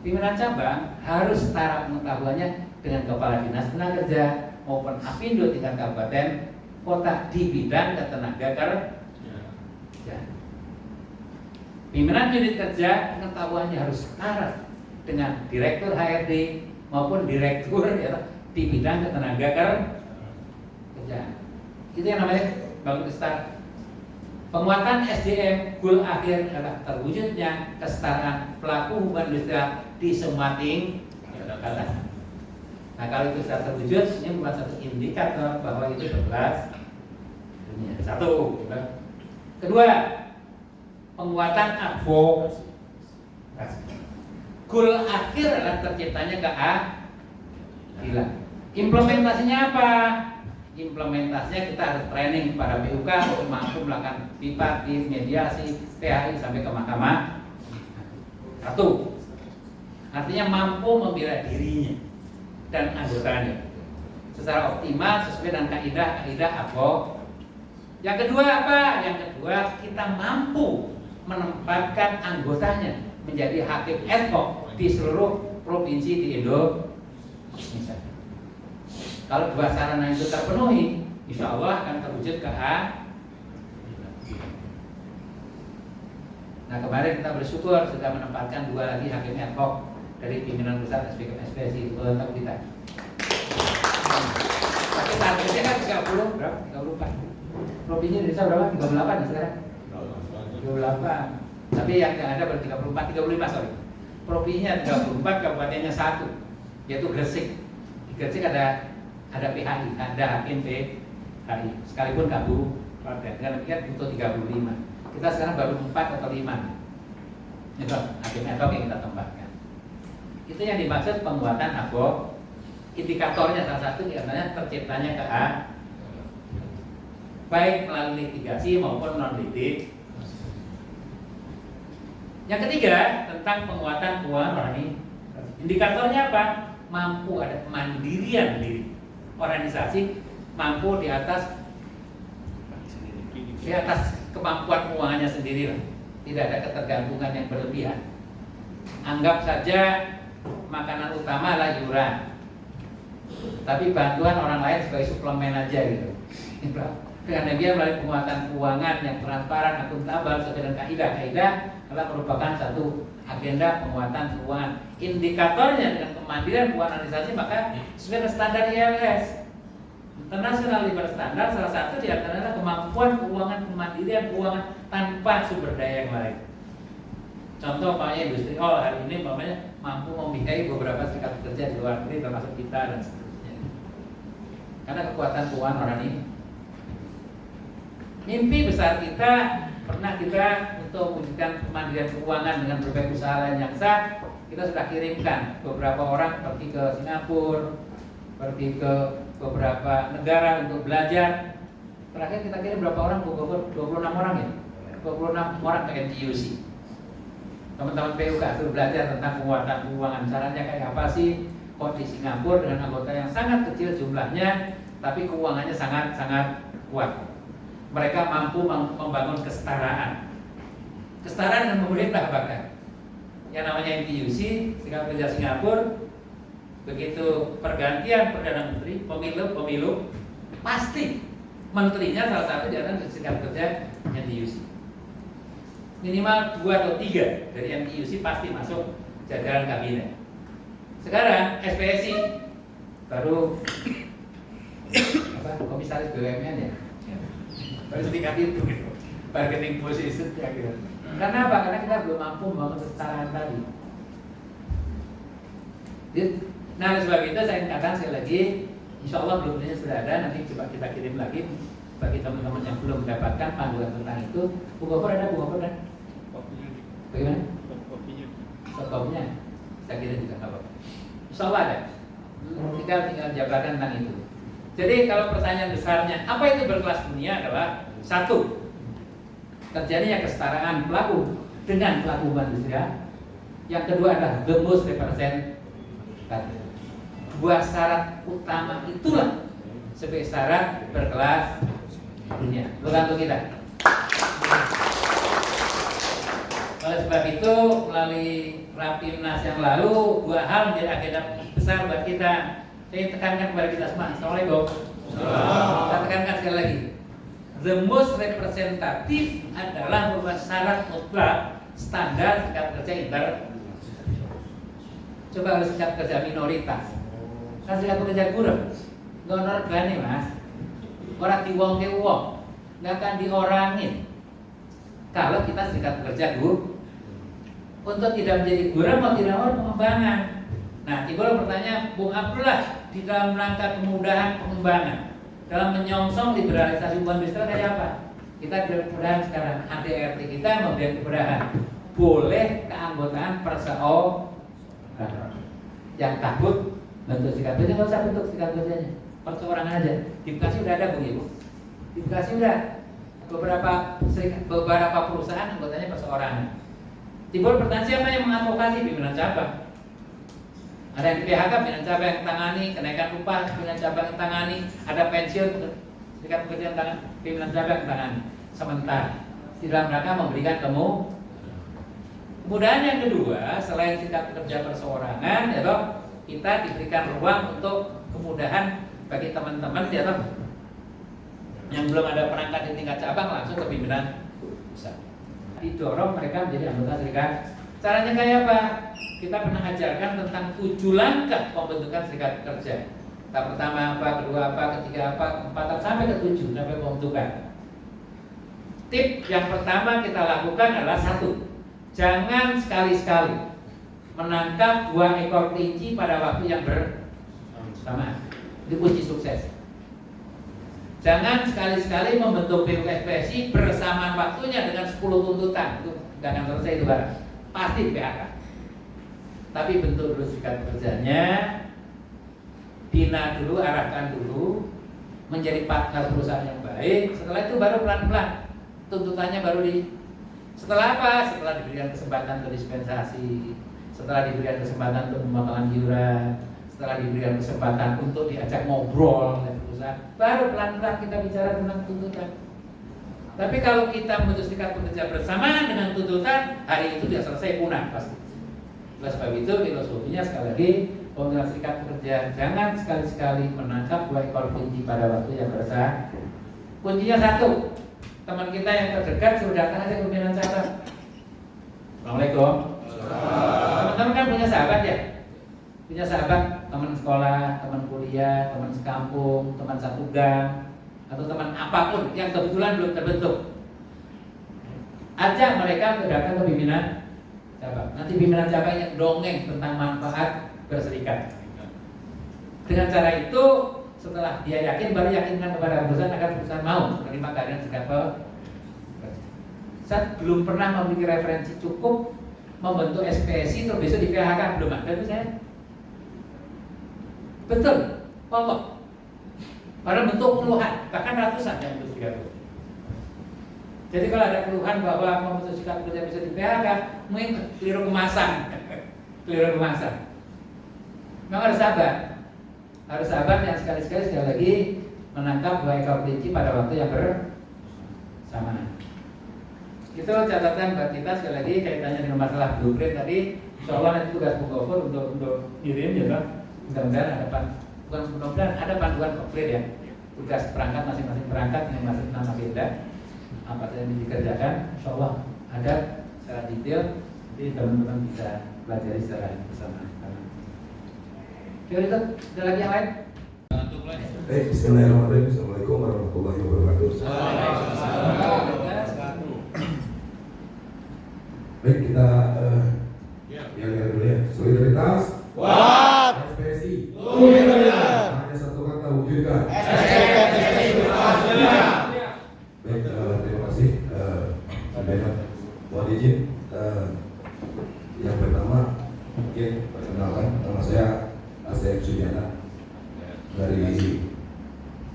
Pimpinan cabang harus setara pengetahuannya dengan Kepala Dinas Tenaga Kerja maupun Apindo tingkat kabupaten kota di bidang ketenaga kerjaan. Pimpinan unit kerja pengetahuannya harus setara dengan Direktur HRD maupun Direktur di bidang ketenaga kerjaan. Itu yang namanya bangun kesetaraan. Penguatan SDM goal akhir adalah terwujudnya kesetaraan pelaku hubungan industrial di semua tingkatan. Nah, kalau itu sudah terwujud, ini bukan satu indikator bahwa itu berkelas dunia. Satu. Kedua, penguatan advokasi. Goal akhir adalah terciptanya keadilan. Implementasinya apa? Implementasinya kita harus training kepada PUK untuk mampu melakukan bipartit, mediasi, THI sampai ke mahkamah. Satu, artinya mampu membela dirinya dan anggotanya secara optimal sesuai dengan kaidah advokasi. Yang kedua apa? Yang kedua kita mampu menempatkan anggotanya menjadi hakim ad hoc di seluruh provinsi di Indonesia. Kalau dua sarana itu terpenuhi, insya Allah akan terwujud keadilan. Nah, kemarin kita bersyukur sudah menempatkan 2 lagi hakim ad hoc dari pimpinan pusat SPKP SPSI itu untuk kita. Tapi targetnya kan 30, berapa? 34. Provinsi Indonesia berapa? 38 ya sekarang? 38. Tapi yang ada baru 34, 35 sorry. Provinsinya 34, kabupatennya 1, yaitu Gresik. Di Gresik ada PHI, ada hakim PHI, sekalipun kabupaten. Dengan demikian butuh 35. Kita sekarang baru 4 atau 5. Itu hakim ad hoc yang kita tempatkan. Itu yang dimaksud penguatan ad hoc. Indikatornya salah satu diantaranya terciptanya KA, baik melalui litigasi maupun non litig. Yang ketiga tentang penguatan keuangan rohani. Indikatornya apa? Mampu ada kemandirian diri organisasi, mampu di atas kemampuan keuangannya sendiri lah. Tidak ada ketergantungan yang berlebihan. Anggap saja makanan utama adalah iuran, tapi bantuan orang lain sebagai suplemen aja gitu. Karena dia melalui penguatan keuangan yang transparan, akuntabel, sesuai dengan kaidah-kaidah adalah merupakan satu agenda penguatan keuangan. Indikatornya dengan kemandirian keuangan organisasi maka sesuai dengan standar ILS. International Living Standard salah satu di antaranya kemampuan keuangan, kemandirian keuangan tanpa sumber daya yang lain. Contoh umpamanya industri hari ini umpamanya mampu membiayai beberapa serikat pekerja di luar negeri termasuk kita dan seterusnya. Karena kekuatan keuangan orang ini. Mimpi besar kita pernah kita untuk mewujudkan kemandirian keuangan dengan berbagai usaha lain yang sah. Kita sudah kirimkan beberapa orang pergi ke Singapura, pergi ke beberapa negara untuk belajar. Terakhir kita kirim berapa orang? 26 orang ya? 26 orang ke NTUC. Teman-teman PUK suruh belajar tentang penguatan keuangan. Caranya kayak apa sih? Kok di Singapura dengan anggota yang sangat kecil jumlahnya, tapi keuangannya sangat kuat. Mereka mampu membangun kesetaraan. Kesetaraan dengan pemerintah bahkan. Yang namanya NTUC, Serikat Pekerja Singapura, begitu pergantian Perdana Menteri, pemilu, pasti menterinya salah satu di antara Serikat Pekerja NTUC. Minimal 2 atau 3 dari NTUC pasti masuk jajaran kabinet. Sekarang SPSI baru komisaris BUMN ya, baru setingkat itu, bargaining position ya gitu. Karena apa? Karena kita belum mampu membangun kesetaraan tadi. Nah, oleh sebab itu saya katakan sekali lagi, insya Allah blueprintnya sudah ada. Nanti coba kita kirim lagi bagi teman-teman yang belum mendapatkan panduan tentang itu. Bu Gofur ada, Bu Gofur kan? Bagaimana? Kopinya saya kirim juga apa? Insya Allah ada. Tinggal jabarkan tentang itu. Jadi kalau pertanyaan besarnya, apa itu berkelas dunia adalah satu, terjadinya kesetaraan pelaku dengan pelaku hubungan industrial. Yang kedua adalah the most representative. Dua syarat utama itulah sebagai syarat berkelas dunia. Bergantung kita. Oleh sebab itu melalui Rapimnas yang lalu dua hal menjadi agenda besar buat kita. Saya tekankan kepada kita semua. Assalamualaikum. Kita tekankan sekali lagi. The most representative adalah merupakan syarat mutlak standar serikat kerja inter. Coba harus serikat kerja minoritas. Kan serikat kerja kurang, nggak organik mas. Orang diwong ke wong, nggak akan diorangin. Kalau kita serikat kerja dulu, untuk tidak menjadi kurang mau tidak mau pengembangan. Nah, timbul pertanyaan, Bung Abdullah, di dalam rangka kemudahan pengembangan, dalam menyongsong liberalisasi hubungan industrial kayak apa? Kita kemudahan sekarang, ADRT kita memberi kemudahan, boleh keanggotaan perseorangan. Yang takut bentuk serikat kerja nggak usah bentuk serikat kerjanya, perseorangan aja. Di Bekasi udah ada, Bung Ibu. Di Bekasi udah beberapa perusahaan anggotanya perseorangan. Timbul pertanyaan, siapa yang mengadvokasi? Pimpinan cabang. Ada yang di PHK, pimpinan cabang yang tangani, kenaikan upah, pimpinan cabang yang tangani, ada pensiun, serikat pekerja yang tangani, pimpinan cabang yang tangani. Sementara di dalam rangka memberikan kemudahan yang kedua, selain serikat pekerja perseorangan, yaitu kita diberikan ruang untuk kemudahan bagi teman-teman yang belum ada perangkat di tingkat cabang langsung ke pimpinan pusat. Didorong mereka menjadi anggota serikat. Caranya kayak apa? Kita pernah ajarkan tentang 7 langkah pembentukan serikat kerja. Tahap pertama apa, kedua apa, ketiga apa, keempat sampai ke 7 sampai pembentukan. Tip yang pertama kita lakukan adalah 1, jangan sekali-sekali menangkap 2 ekor kelinci pada waktu yang bersamaan. Itu kunci sukses. Jangan sekali-sekali membentuk PSPSI bersamaan waktunya dengan 10 tuntutan. Itu nggak akan selesai itu barang. Pasti PHK. Tapi bentuk dulu serikat pekerjanya, bina dulu, arahkan dulu, menjadi partner perusahaan yang baik. Setelah itu baru pelan-pelan tuntutannya baru setelah apa? Setelah diberikan kesempatan untuk dispensasi, setelah diberikan kesempatan untuk pemotongan iuran, setelah diberikan kesempatan untuk diajak ngobrol oleh perusahaan, baru pelan-pelan kita bicara tentang tuntutan. Tapi kalau kita memutus serikat pekerja bersamaan dengan tuntutan, hari itu tidak selesai, punah pasti. Oleh sebab itu filosofinya sekali lagi, pemilihan serikat pekerja jangan sekali-sekali menangkap 2 ekor kunci pada waktu yang bersamaan. Kuncinya satu, teman kita yang terdekat suruh datang aja ke pimpinan cabang. Assalamualaikum. Teman-teman kan punya sahabat ya? Punya sahabat, teman sekolah, teman kuliah, teman sekampung, teman satu gang, atau teman apapun yang kebetulan belum terbentuk. Ajak mereka untuk datang ke pimpinan cabang. Nanti pimpinan cabang yang dongeng tentang manfaat berserikat. Dengan cara itu, setelah dia yakin, baru yakinkan kepada perusahaan agar perusahaan mau menerima keadaan serikat pekerja. Saya belum pernah memiliki referensi cukup membentuk SPSI terus besok di PHK, belum ada tuh saya. Betul, pokok. Padahal bentuk puluhan, bahkan ratusan yang bentuk serikat pekerja. Jadi kalau ada keluhan bahwa membentuk serikat pekerja bisa di PHK, mungkin keliru kemasan, keliru kemasan. Memang harus sabar yang sekali lagi menangkap 2 ekor kelinci pada waktu yang bersamaan. Itu catatan buat kita sekali lagi kaitannya dengan masalah blueprint tadi. Insyaallah nanti tugas Bung Gofur untuk kirim ya kan. Mudah-mudahan ada panduan konkret ya. Tugas perangkat masing-masing perangkat yang masing nama beda. Apa saja yang dikerjakan, insyaallah ada secara detail. Jadi teman-teman bisa pelajari secara bersama. Coba itu, ada lagi yang lain? Bismillahirrahmanirrahim. Assalamualaikum warahmatullahi wabarakatuh. Baik, kita yang dulu ya. Solidaritas. SPSI. Hanya satu kata, wujudkan. Baik, terima kasih. Mohon izin. Yang pertama, mungkin perkenalkan nama saya Asep Sujana dari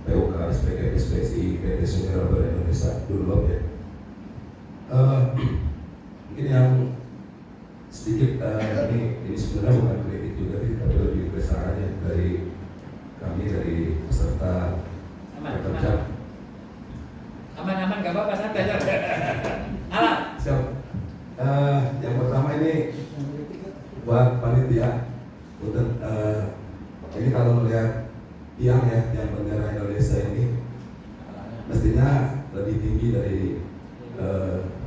PUK SPK SPSI PT Sungai Rubber Indonesia Dunlop ya. Mungkin yang sedikit ini sebenarnya bukan kritik juga tapi lebih besar aja dari kami dari peserta pekerja. Aman-aman gak apa-apa santai. Alat. Siap. Yang pertama ini buat panitia. Untuk ini kalau melihat tiang ya, tiang bendera Indonesia ini mestinya lebih tinggi dari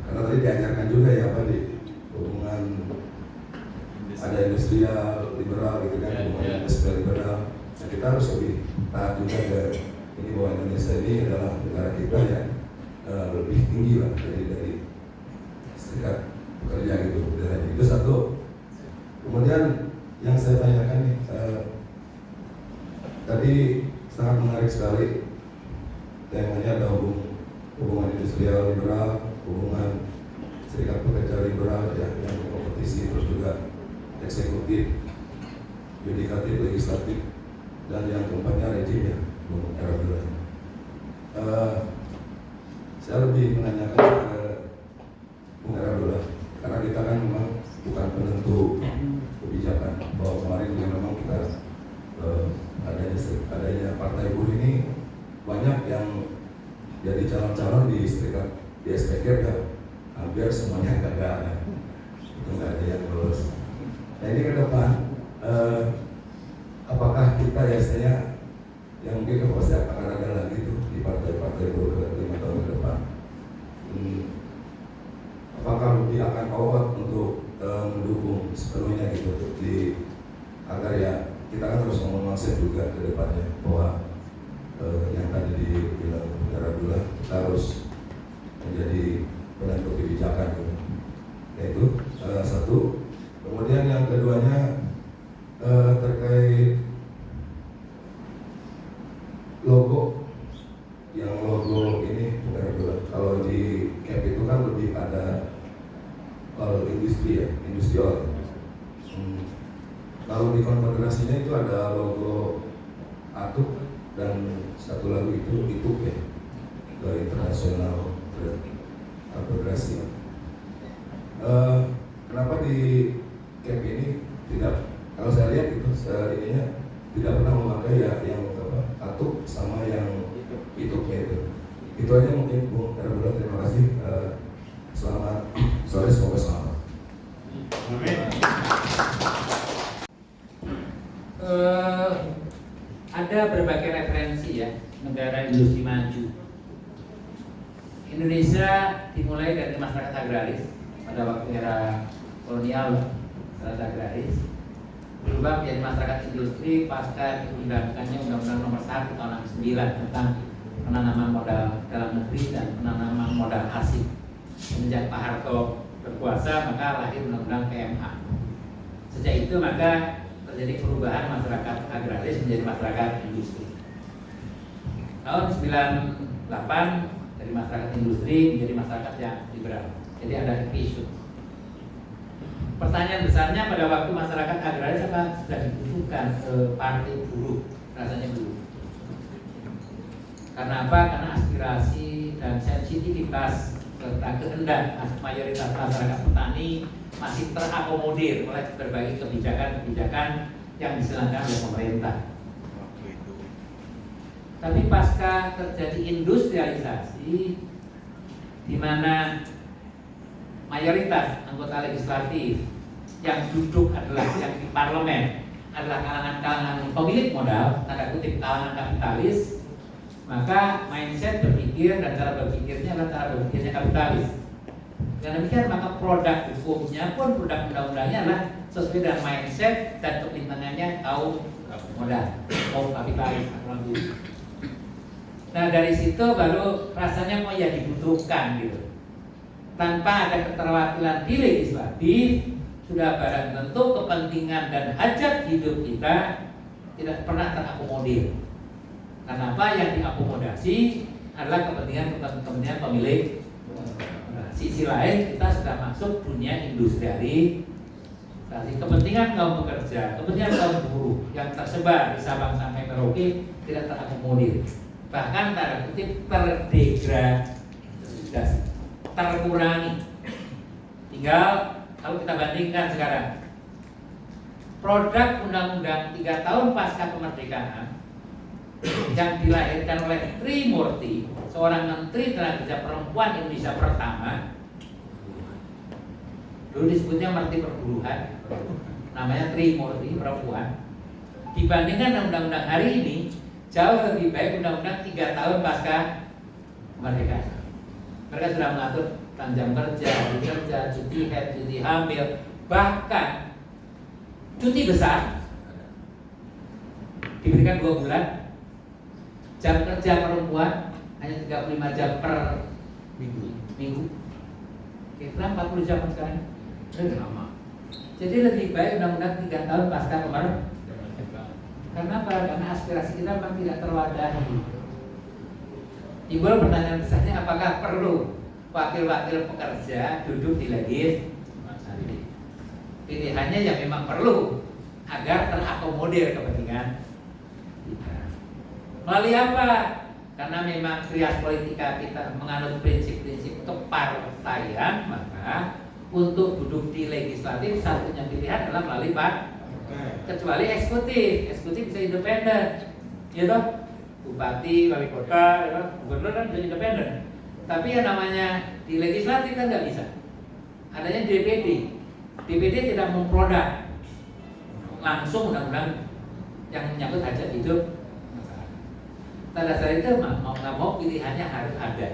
karena tadi diajarkan juga ya apa di hubungan ada industrial liberal gitu kan, hubungan industrial liberal. Nah, kita harus lebih taat juga ke ini bahwa Indonesia ini adalah negara kita yang lebih tinggi lah dari serikat pekerja gitu. Dan itu satu. Kemudian yang saya tanyakan nih, tadi sangat menarik sekali temanya ada hubungan industrial liberal, hubungan serikat pekerja liberal ya, yang berkompetisi, terus juga eksekutif, yudikatif, legislatif, dan yang keempatnya rejim ya, Bung Erabdullah. Saya lebih menanyakan ke Bung Erabdullah karena kita kan memang bukan penentu kebijakan, bahwa kemarin juga memang kita adanya partai buruh ini banyak yang jadi calon-calon di serikat di SPK ya, hampir semuanya gagal ya, itu nggak ada yang lulus. Nah ini ke depan apakah kita ya saya yang mungkin pasti akan ada lagi tuh di partai-partai buruh 5 tahun ke depan, apakah dia akan awal untuk mendukung sepenuhnya gitu di agar ya kita kan harus ngomong konsep juga ke depannya bahwa yang tadi dibilang Abdullah kita harus menjadi penentu kebijakan gitu. Itu satu. Kemudian yang keduanya terkait logo Kalau di konfederasinya itu ada logo ATUK dan satu lagi itu ITUK ya, dari Internasional Konfederasi. Kenapa di camp ini tidak, kalau saya lihat itu ininya tidak pernah memakai ya yang apa, ATUK sama yang ITUK-nya itu. Itu aja mungkin Bung Herbulan, terima kasih. Selamat sore, semoga selamat. Ada berbagai referensi ya negara industri maju. Indonesia dimulai dari masyarakat agraris pada waktu era kolonial, masyarakat agraris berubah menjadi masyarakat industri pasca diundangkannya Undang-Undang Nomor 1 Tahun 69 tentang penanaman modal dalam negeri dan penanaman modal asing. Semenjak Pak Harto berkuasa maka lahir Undang-Undang PMA. Sejak itu maka terjadi perubahan masyarakat agraris menjadi masyarakat industri. Tahun 98 dari masyarakat industri menjadi masyarakat yang liberal. Jadi ada episode. Pertanyaan besarnya pada waktu masyarakat agraris apa sudah dibutuhkan ke partai buruh, rasanya dulu. Karena apa? Karena aspirasi dan sensitivitas serta kehendak mayoritas masyarakat petani masih terakomodir oleh berbagai kebijakan-kebijakan yang diselenggarakan oleh pemerintah. Tapi pasca terjadi industrialisasi, di mana mayoritas anggota legislatif yang duduk adalah yang di parlemen adalah kalangan-kalangan pemilik modal, tanda kutip kalangan kapitalis, maka mindset berpikir dan cara berpikirnya adalah cara berpikirnya kapitalis. Dengan demikian maka produk hukumnya pun produk undang-undangnya adalah sesuai dengan mindset dan kepentingannya kaum modal, kaum kapitalis. Nah dari situ baru rasanya mau ya dibutuhkan gitu. Tanpa ada keterwakilan di legislatif, sudah barang tentu kepentingan dan hajat hidup kita tidak pernah terakomodir. Karena apa yang diakomodasi adalah kepentingan pemilik. Nah, sisi lain kita sudah masuk dunia industrialisasi. Kepentingan kaum pekerja, kepentingan kaum buruh yang tersebar di Sabang sampai Merauke tidak terakomodir. Bahkan tanda kutip terdegradasi, terkurangi. Tinggal kalau kita bandingkan sekarang produk undang-undang 3 tahun pasca kemerdekaan yang dilahirkan oleh Trimurti, seorang menteri tenaga perempuan Indonesia pertama. Dulu disebutnya menteri perburuhan, namanya Trimurti, perempuan. Dibandingkan undang-undang hari ini jauh lebih baik undang-undang 3 tahun pasca kemerdekaan. Mereka sudah mengatur tentang jam kerja, cuti haid, cuti hamil, bahkan cuti besar diberikan 2 bulan. Jam kerja perempuan hanya 35 jam per minggu. Kira 40 jam sekarang. Lebih lama. Jadi lebih baik undang-undang 3 tahun pasca kemerdekaan. Karena apa? Karena aspirasi kita memang tidak terwadahi. Timbul pertanyaan besarnya, apakah perlu wakil-wakil pekerja duduk di legislatif? Pilihannya yang memang perlu agar terakomodir kepentingan kita. Melalui apa? Karena memang trias politika kita menganut prinsip-prinsip kepartaian, maka untuk duduk di legislatif satunya pilihan adalah melalui kecuali eksekutif bisa independen, ya toh, bupati, wali kota, ya, gubernur kan bisa independen. Tapi yang namanya di legislatif kan nggak bisa. Adanya DPD tidak memproduk langsung undang-undang yang menyangkut hajat hidup masyarakat. Pada dasar itu mau nggak mau pilihannya harus ada.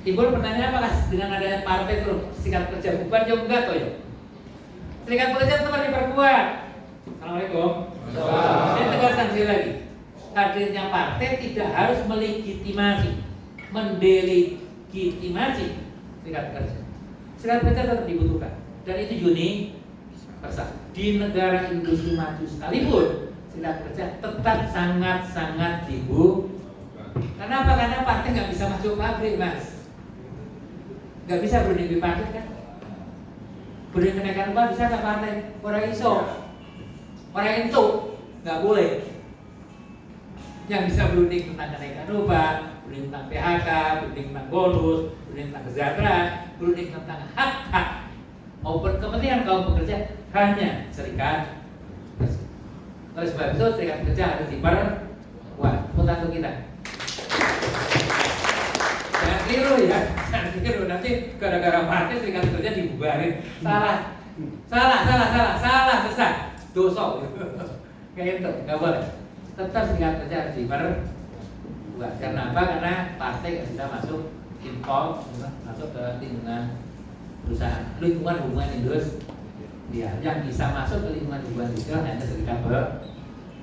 Timbul pertanyaan, apakah dengan adanya partai itu serikat kerja bubar ya enggak toh ya? Serikat kerja tetap diperkuat. Assalamualaikum. Saya tegaskan sekali lagi, hadirnya partai tidak harus melegitimasi, mendelegitimasi serikat kerja. Serikat kerja tetap dibutuhkan, dan itu universal. Di negara industri maju sekalipun, serikat kerja tetap sangat-sangat dibutuhkan. Kenapa? Karena partai nggak bisa masuk pabrik, Mas. Nggak bisa berdiri di pabrik kan? Berdiri kenaikan upah bisa nggak partai? Orang iso. Orang itu nggak boleh. Yang bisa berunding tentang kenaikan upah, berunding tentang PHK, berunding tentang bonus, berunding tentang kesejahteraan, berunding tentang hak-hak maupun kepentingan kaum pekerja hanya serikat. Oleh sebab itu serikat pekerja harus diperkuat. Untuk kita. Jangan keliru ya, jangan keliru nanti gara-gara partai serikat pekerja dibubarin. Salah besar, dosa. Kayak itu, nggak boleh. Tetap serikat pekerja harus diperkuat. Karena apa? Karena partai nggak bisa masuk impor, masuk ke lingkungan perusahaan, lingkungan hubungan industri. Ya, yang bisa masuk ke lingkungan hubungan industrial hanya serikat pekerja.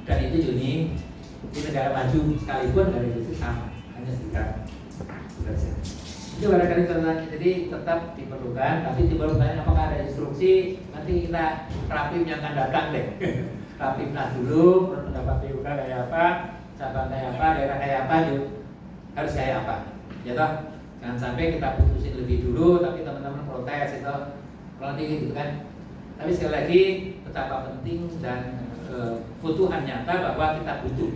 Dan itu Juni di negara maju sekalipun dari itu sama, hanya serikat pekerja. Itu barangkali contohnya. Jadi tetap diperlukan, tapi diperlukan apakah ada instruksi? Nanti kita rapim yang akan datang deh. Rapimnas dulu, menurut pendapat PUK kayak apa, cabang kayak apa, daerah kayak apa, harus kayak apa. Ya toh, jangan sampai kita putusin lebih dulu, tapi teman-teman protes itu, kalau gitu kan. Tapi sekali lagi betapa penting dan kebutuhan nyata bahwa kita butuh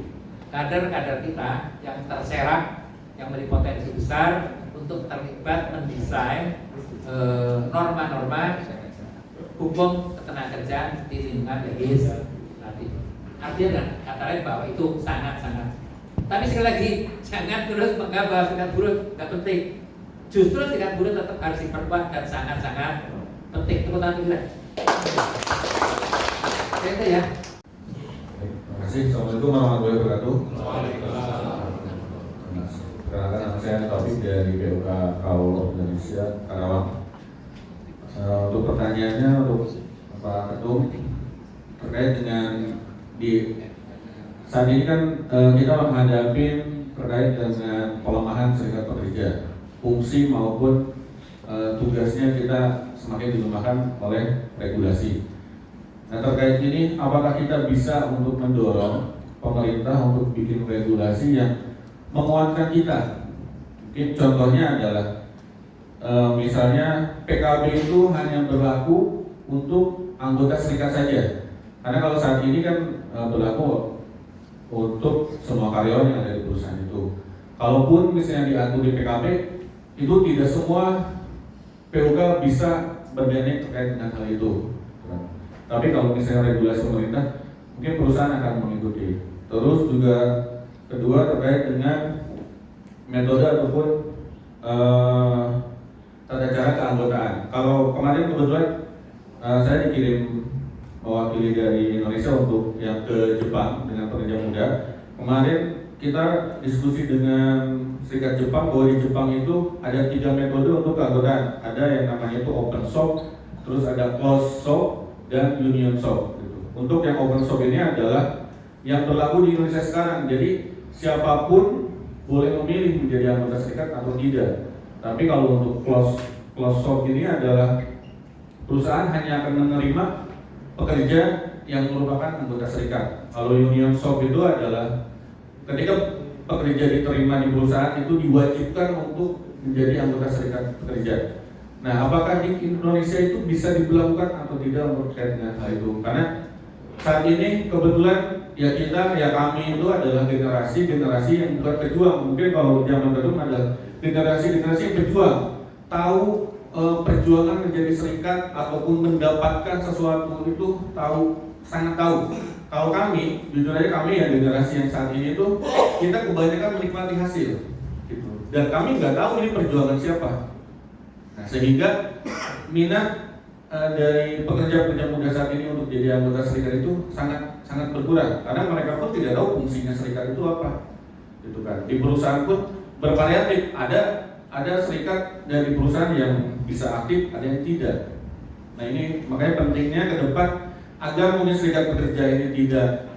kader-kader kita yang terserak, yang memiliki potensi besar untuk terlibat mendesain norma-norma hukum ketenagakerjaan di lingkungan legislatif. Artinya kata lain bahwa itu sangat-sangat. Tapi sekali lagi jangan terus menganggap serikat buruh nggak penting. Justru serikat buruh tetap harus diperkuat dan sangat-sangat penting. Tepuk tangan kita. Itu ya. Terima kasih. Assalamualaikum warahmatullahi wabarakatuh. Perkenalkan, nama saya Taufik dari PUK Kaulo Indonesia Karawang. Untuk pertanyaannya untuk Pak Ketum terkait dengan di saat ini kan kita menghadapi terkait dengan pelemahan serikat pekerja, fungsi maupun tugasnya kita semakin dilemahkan oleh regulasi. Nah, terkait ini apakah kita bisa untuk mendorong pemerintah untuk bikin regulasi yang menguatkan kita? Mungkin contohnya adalah misalnya PKB itu hanya berlaku untuk anggota serikat saja. Karena kalau saat ini kan berlaku untuk semua karyawan yang ada di perusahaan itu. Kalaupun misalnya diatur di PKB, itu tidak semua PUK bisa berdamai terkait dengan hal itu. Tapi kalau misalnya regulasi pemerintah, mungkin perusahaan akan mengikuti. Terus juga kedua terkait dengan metode ataupun tata cara keanggotaan. Kalau kemarin kebetulan saya dikirim mewakili dari Indonesia untuk yang ke Jepang dengan pekerja muda. Kemarin kita diskusi dengan serikat Jepang bahwa di Jepang itu ada 3 metode untuk keanggotaan. Ada yang namanya itu open shop, terus ada closed shop, dan union shop. Gitu. Untuk yang open shop ini adalah yang berlaku di Indonesia sekarang. Jadi siapapun boleh memilih menjadi anggota serikat atau tidak. Tapi kalau untuk closed shop ini adalah perusahaan hanya akan menerima pekerja yang merupakan anggota serikat. Kalau union shop itu adalah ketika pekerja diterima di perusahaan itu diwajibkan untuk menjadi anggota serikat pekerja. Nah, apakah di Indonesia itu bisa diberlakukan atau tidak untuk terkait dengan hal itu? Karena saat ini kebetulan kami itu adalah generasi yang bukan pejuang. Mungkin kalau zaman dulu adalah generasi yang pejuang, tahu perjuangan menjadi serikat ataupun mendapatkan sesuatu itu sangat tahu. Kalau kami, jujur aja kami ya generasi yang saat ini itu kita kebanyakan menikmati hasil, gitu. Dan kami nggak tahu ini perjuangan siapa. Nah, sehingga minat dari pekerja-pekerja muda saat ini untuk jadi anggota serikat itu sangat berkurang karena mereka pun tidak tahu fungsinya serikat itu apa, gitu kan. Di perusahaan pun bervariatif, ada serikat dari perusahaan yang bisa aktif, ada yang tidak. Nah, ini makanya pentingnya ke depan agar mungkin serikat pekerja ini tidak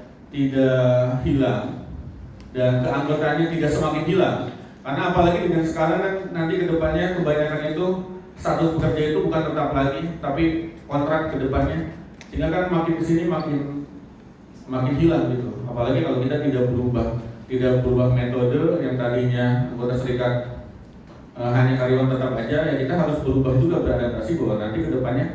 hilang dan keanggotaannya tidak semakin hilang. Karena apalagi dengan sekarang kan nanti ke depannya kebanyakan itu status pekerja itu bukan tetap lagi, tapi kontrak ke depannya. Sehingga kan makin kesini makin hilang gitu. Apalagi kalau kita tidak berubah metode yang tadinya anggota serikat hanya karyawan tetap aja, ya kita harus berubah juga beradaptasi bahwa nanti ke depannya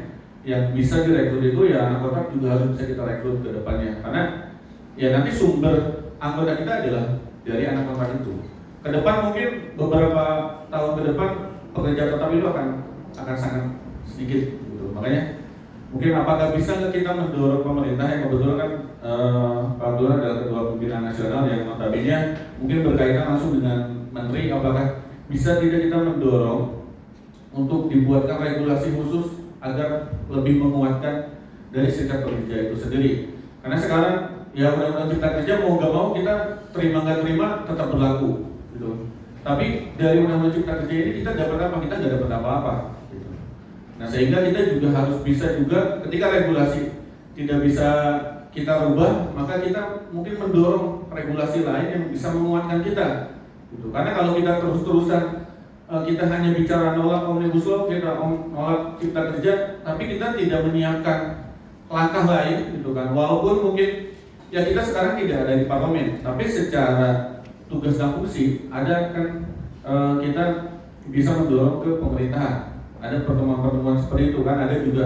yang bisa direkrut itu ya anak kontrak juga harus bisa kita rekrut ke depannya, karena ya nanti sumber anggota kita adalah dari anak kontrak itu. Ke depan mungkin beberapa tahun ke depan pekerja tetap itu akan sangat sedikit gitu. Makanya mungkin apakah bisa nggak kita mendorong pemerintah yang kebetulan kan Pak Abdullah adalah ketua pimpinan nasional yang notabene mungkin berkaitan langsung dengan menteri, apakah bisa tidak kita mendorong untuk dibuatkan regulasi khusus agar lebih menguatkan dari serikat pekerja itu sendiri. Karena sekarang ya undang-undang cipta kerja mau nggak mau kita terima nggak terima tetap berlaku gitu. Tapi dari undang-undang cipta kerja ini kita dapat apa? Kita nggak dapat apa-apa gitu. Nah sehingga kita juga harus bisa juga ketika regulasi tidak bisa kita rubah, maka kita mungkin mendorong regulasi lain yang bisa menguatkan kita gitu. Karena kalau kita terus-terusan kita hanya bicara nolak omnibus law, kita nolak cipta kerja, tapi kita tidak menyiapkan langkah lain gitu kan. Walaupun mungkin ya kita sekarang tidak ada di parlemen, tapi secara tugas dan fungsi ada kan kita bisa mendorong ke pemerintahan. Ada pertemuan-pertemuan seperti itu kan, ada juga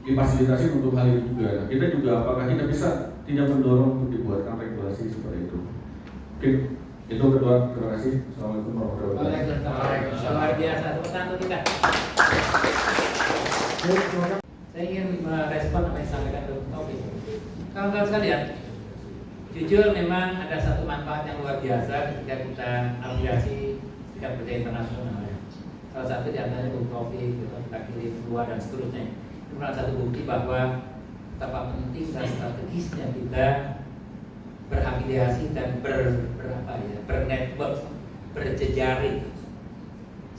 difasilitasi untuk hal itu juga. Nah, kita juga apakah kita bisa tidak mendorong untuk dibuatkan regulasi seperti itu? Oke, itu kedua. Terima kasih. Assalamualaikum warahmatullahi wabarakatuh. Waalaikumsalam. Luar biasa. Tepuk tangan untuk kita. Saya ingin merespon apa yang disampaikan Dr. Taufik. Kawan-kawan sekalian, jujur memang ada satu manfaat yang luar biasa ketika kita afiliasi serikat pekerja internasional. Salah satu di antaranya Dr. Taufik, kita kirim keluar dan seterusnya. Itu adalah satu bukti bahwa betapa penting dan strategisnya kita berafiliasi dan bernetwork, berjejaring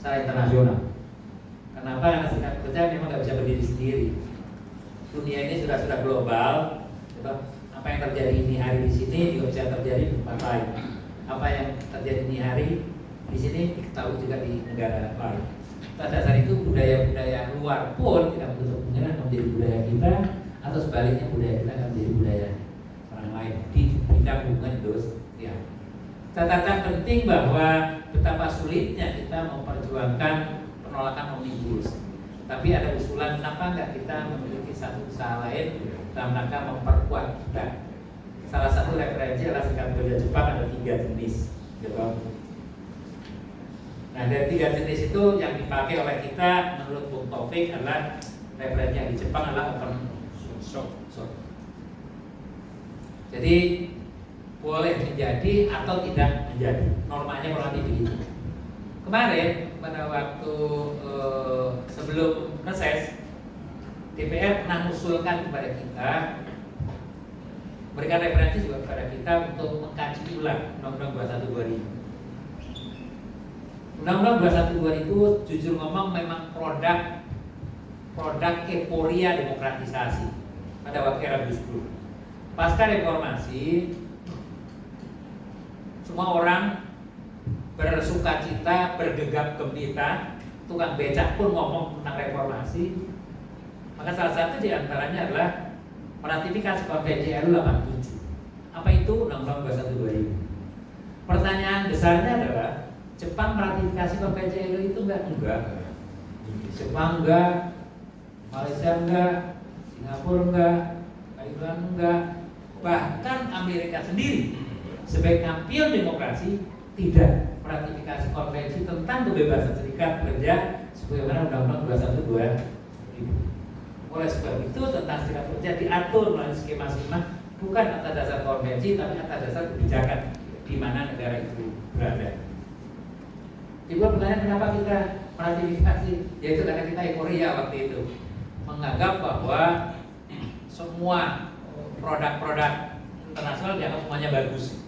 secara internasional. Kenapa? Karena serikat pekerja memang nggak bisa berdiri sendiri. Dunia ini sudah global. Apa yang terjadi ini hari di sini juga bisa terjadi di tempat lain. Apa yang terjadi ini hari di sini diketahui juga di negara lain. Pada dasar itu budaya-budaya luar pun tidak menutup kemungkinan menjadi budaya kita, atau sebaliknya budaya kita akan menjadi budaya orang lain di bidang hubungan industrial. Catatan penting bahwa betapa sulitnya kita memperjuangkan penolakan omnibus. Tapi ada usulan kenapa enggak kita memiliki satu usaha lain dalam rangka memperkuat kita. Salah satu referensi adalah serikat pekerja Jepang, ada 3 jenis. Gitu. Nah dari 3 jenis itu yang dipakai oleh kita menurut Bung Taufik adalah referensi yang di Jepang adalah open source. Jadi boleh menjadi atau tidak menjadi, normanya kurang lebih begitu. Kemarin pada waktu sebelum reses, DPR pernah mengusulkan kepada kita, berikan referensi juga kepada kita untuk mengkaji ulang Undang-Undang 21 2000. Undang-Undang 21 2000 jujur ngomong memang produk euforia demokratisasi pada waktu era Gus Dur. Pasca reformasi, semua orang bersukacita, bergegap gembira, tukang becak pun ngomong tentang reformasi. Maka salah satu di antaranya adalah meratifikasi Konvensi RU 87. Apa itu Undang-Undang 21 2000? Pertanyaan besarnya adalah Jepang meratifikasi Konvensi RU itu enggak. Jepang enggak, Malaysia enggak, Singapura enggak, Thailand enggak, bahkan Amerika sendiri sebagai kampion demokrasi tidak meratifikasi konvensi tentang kebebasan serikat pekerja sebagaimana Undang-Undang 21 2000. Oleh sebab itu tentang serikat pekerja diatur melalui skema-skema bukan atas dasar konvensi tapi atas dasar kebijakan di mana negara itu berada. Timbul pertanyaan kenapa kita meratifikasi? Yaitu karena kita euforia waktu itu menganggap bahwa semua produk-produk internasional dianggap semuanya bagus.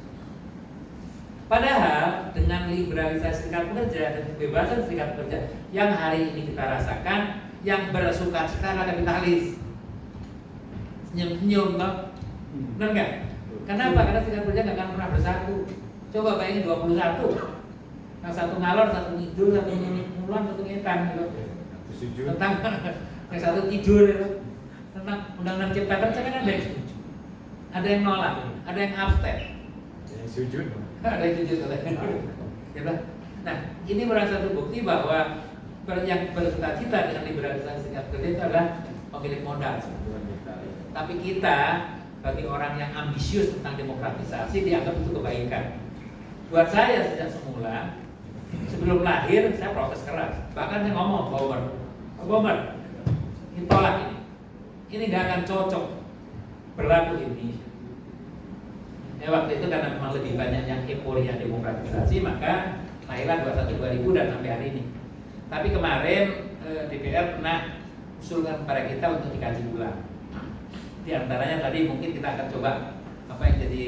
Padahal dengan liberalisasi serikat pekerja dan kebebasan serikat pekerja yang hari ini kita rasakan, yang bersukacita adalah kapitalis. Senyum-senyum, toh? Benar nggak? Kenapa? Karena serikat pekerja nggak akan pernah bersatu. Coba bayangin 21. Yang satu ngalor, satu ngidul, satu ngulon, satu ngetan gitu. Tentang yang satu tidur gitu. Tentang undang-undang cipta kerja kan ada yang setuju, ada yang nolak, ada yang abstain, Yang sujud. ada yang setuju. Gitu. Nah, ini merupakan satu bukti bahwa yang bercita-cita dengan liberalisasi serikat kerja itu adalah pemilik modal sebetulnya. Tapi kita bagi orang yang ambisius tentang demokratisasi dianggap itu kebaikan. Buat saya sejak semula, sebelum lahir saya protes keras. Bahkan saya ngomong, Pak Bomber, ini tolak ini. Ini nggak akan cocok berlaku di Indonesia. Ya, waktu itu karena memang lebih banyak yang euforia demokratisasi, maka lahirlah 21 2000 dan sampai hari ini. Tapi kemarin DPR pernah usulkan kepada kita untuk dikaji ulang. Di antaranya tadi mungkin kita akan coba apa yang jadi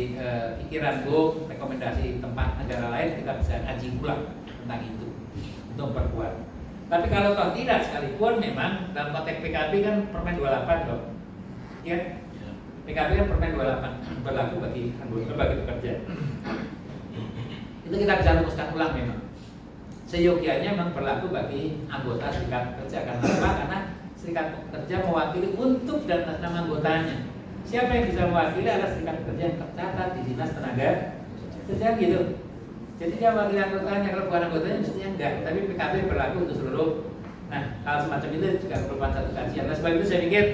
pikiran Bu, rekomendasi tempat negara lain kita bisa kaji ulang tentang itu untuk memperkuat. Tapi kalau toh tidak sekalipun memang dalam konteks PKB kan Permen 28 loh. Ya. PKB kan Permen 28 berlaku bagi anggota bagi pekerja. Itu kita bisa rumuskan ulang memang. Seyogianya memang berlaku bagi anggota serikat pekerja. Karena serikat pekerja mewakili untuk dan atas nama anggotanya. Siapa yang bisa mewakili adalah serikat pekerja yang tercatat di Dinas Tenaga Kerja gitu. Jadi dia mewakili anggotanya, kalau bukan anggotanya mestinya enggak. Tapi PKB berlaku untuk seluruh. Nah, hal semacam itu juga merupakan satu kajian. Nah, sebab itu saya pikir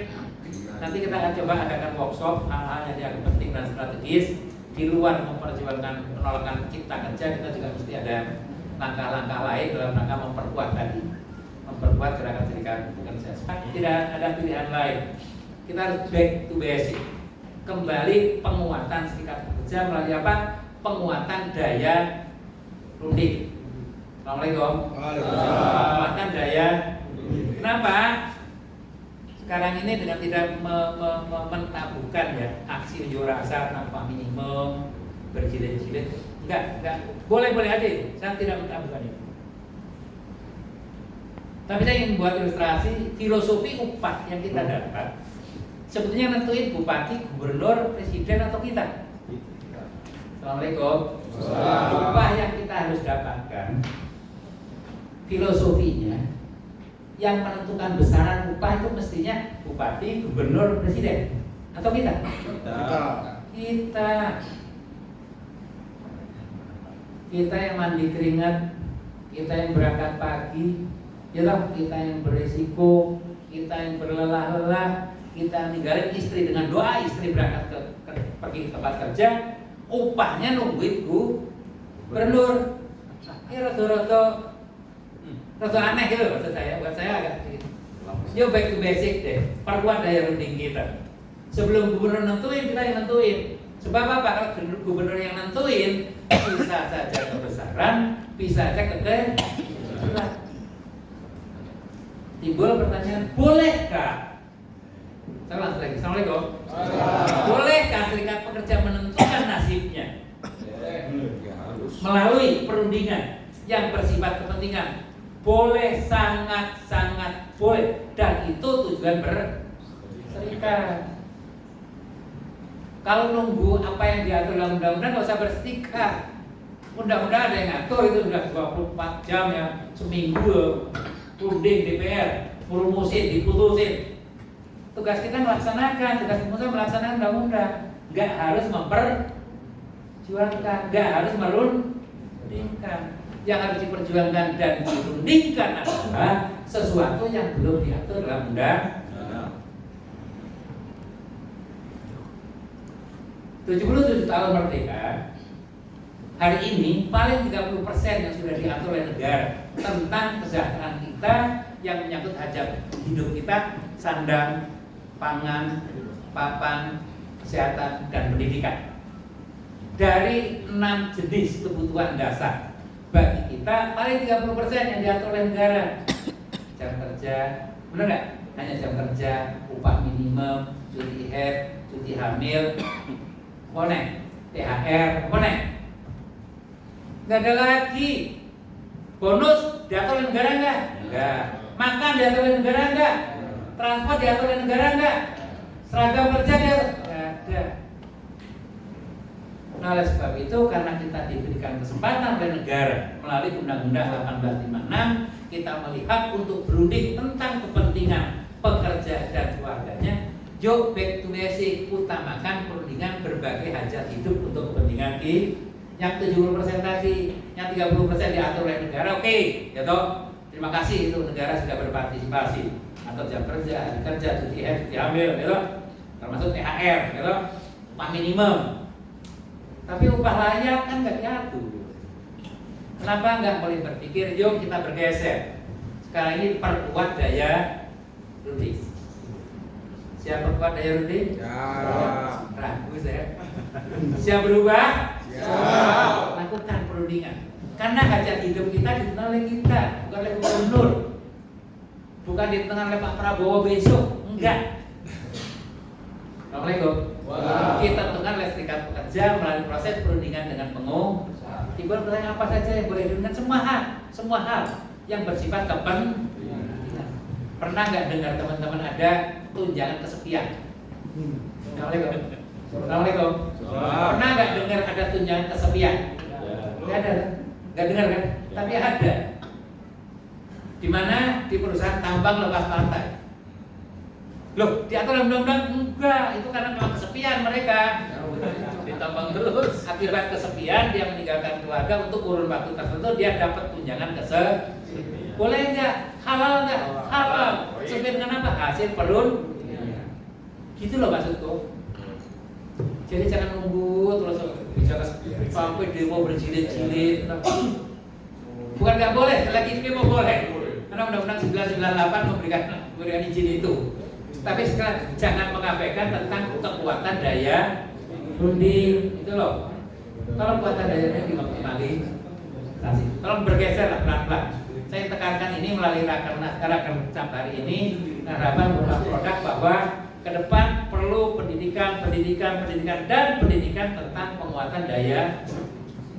nanti kita akan coba adakan workshop hal-hal yang dianggap penting dan strategis. Di luar memperjuangkan penolakan cipta kerja, kita juga mesti ada langkah-langkah lain dalam rangka memperkuat tadi, memperkuat gerakan serikat pekerja. Tidak ada pilihan lain. Kita harus back to basic, kembali penguatan serikat pekerja melalui apa? Penguatan daya runding. Assalamualaikum. Penguatan daya. Kenapa? Sekarang ini dengan tidak mentabuhkan ya aksi unjuk rasa tanpa minimum berjilid-jilid. Enggak, boleh-boleh aja itu. Saya tidak mentabuhkan itu. Tapi saya ingin buat ilustrasi filosofi upah yang kita dapat. Sebetulnya nentuin bupati, gubernur, presiden atau kita. Assalamualaikum. Upah yang kita harus dapatkan, filosofinya, yang menentukan besaran upah itu mestinya bupati, gubernur, presiden atau kita. Kita yang mandi keringat, kita yang berangkat pagi, kita yang berisiko, kita yang berlelah-lelah, kita ninggalin istri dengan doa istri berangkat pergi ke tempat kerja, upahnya nungguin gubernur. Ya rada aneh gitu maksud saya, buat saya agak gitu. Yuk back to basic deh, perkuat daya runding kita. Sebelum gubernur nentuin, kita yang nentuin. Sebab apa? Kalau gubernur yang nentuin, bisa saja kebesaran, bisa saja kekecilan. Timbul pertanyaan, bolehkah? Saya ulang lagi, Assalamualaikum. Bolehkah serikat pekerja menentukan nasibnya melalui perundingan yang bersifat kepentingan? Boleh, sangat boleh, dan itu tujuan berserikat. Kalau nunggu apa yang diatur dalam undang-undang nggak usah berserikat. Undang-undang ada yang ngatur itu sudah 24 jam ya, seminggu runding DPR, rumusin, diputusin. Tugas kita melaksanakan, tugas pengusaha melaksanakan undang-undang. Nggak harus memperjuangkan, nggak harus merundingkan. Yang harus diperjuangkan dan dirundingkan adalah sesuatu yang belum diatur dalam undang. 77 tahun merdeka, hari ini paling 30% yang sudah diatur oleh negara tentang kesejahteraan kita yang menyangkut hajat hidup kita, sandang, pangan, papan, kesehatan, dan pendidikan. Dari 6 jenis kebutuhan dasar bagi kita, paling 30% yang diatur oleh negara. Jam kerja, benar nggak? Hanya jam kerja, upah minimum, cuti haid, cuti hamil, THR, nggak ada lagi. Bonus diatur oleh negara nggak? Enggak. Makan diatur oleh negara nggak? Transport diatur oleh negara nggak? Seragam kerja diatur? Nggak ada. Nah, oleh sebab itu karena kita diberikan kesempatan oleh negara melalui Undang-Undang 1856, kita melihat untuk berunding tentang kepentingan pekerja dan keluarganya. Yuk back to basic, utamakan perundingan berbagai hajat hidup untuk kepentingan yang 70% tadi, yang 30% diatur oleh negara, oke, ya toh. Terima kasih itu negara sudah berpartisipasi, atur jam kerja, hari kerja, cuti hamil, gitu. Termasuk THR, gitu. Upah minimum. Tapi upah layak kan nggak diatur. Kenapa nggak boleh berpikir? Yuk kita bergeser. Sekarang ini perkuat daya runding. Siap perkuat daya runding? Siap. Ragu saya. Siap berubah? Siap. Lakukan perundingan. Karena hajat hidup kita ditentukan oleh kita, bukan oleh gubernur, bukan ditentukan oleh Pak Prabowo besok, enggak. Assalamualaikum. Kita tentukan oleh serikat pekerja melalui proses perundingan dengan pengusaha. Timbul pertanyaan apa saja yang boleh diundang, semua hal yang bersifat kepentingan. Pernah nggak dengar teman-teman ada tunjangan kesepian? Assalamualaikum. Assalamualaikum. Pernah nggak dengar ada tunjangan kesepian? Nggak ada. Nggak dengar kan? Tapi ada. Di mana di perusahaan tambang lepas pantai. Loh, diatur dalam undang-undang? Enggak, itu karena memang kesepian mereka. Ditambang terus. Akibat kesepian dia meninggalkan keluarga untuk kurun waktu tertentu dia dapat tunjangan kesepian. Boleh nggak? Halal nggak? Halal. Sesuai dengan apa? Hasil perundingan. Gitu loh maksudku. Jadi jangan nunggu terus bisa sampai demo berjilid-jilid. Bukan nggak boleh, lagi demo boleh. Karena Undang-Undang 998 memberikan izin itu. Tapi sekarang jangan mengabaikan tentang kekuatan daya runding itu loh. Kalau kekuatan daya runding dioptimalisasi. Tolong bergeser lah pelan-pelan. Saya tekankan ini melalui rakernas hari ini harapan berupa produk bahwa ke depan perlu pendidikan dan pendidikan tentang penguatan daya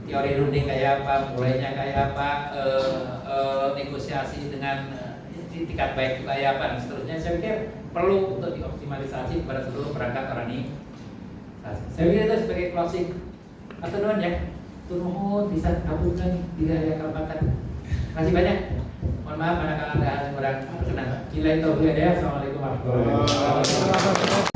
teori runding kayak apa, mulainya kayak apa, negosiasi dengan tingkat baik itu kayak apa dan seterusnya. Saya pikir perlu untuk dioptimalisasi kepada seluruh perangkat organisasi. Saya pikir itu sebagai closing. Atau nuhun ya, turun bisa kabulkan tidak ada kalpakan. Terima kasih banyak. Mohon maaf manakala ada hal yang kurang berkenan. Assalamualaikum warahmatullahi wabarakatuh.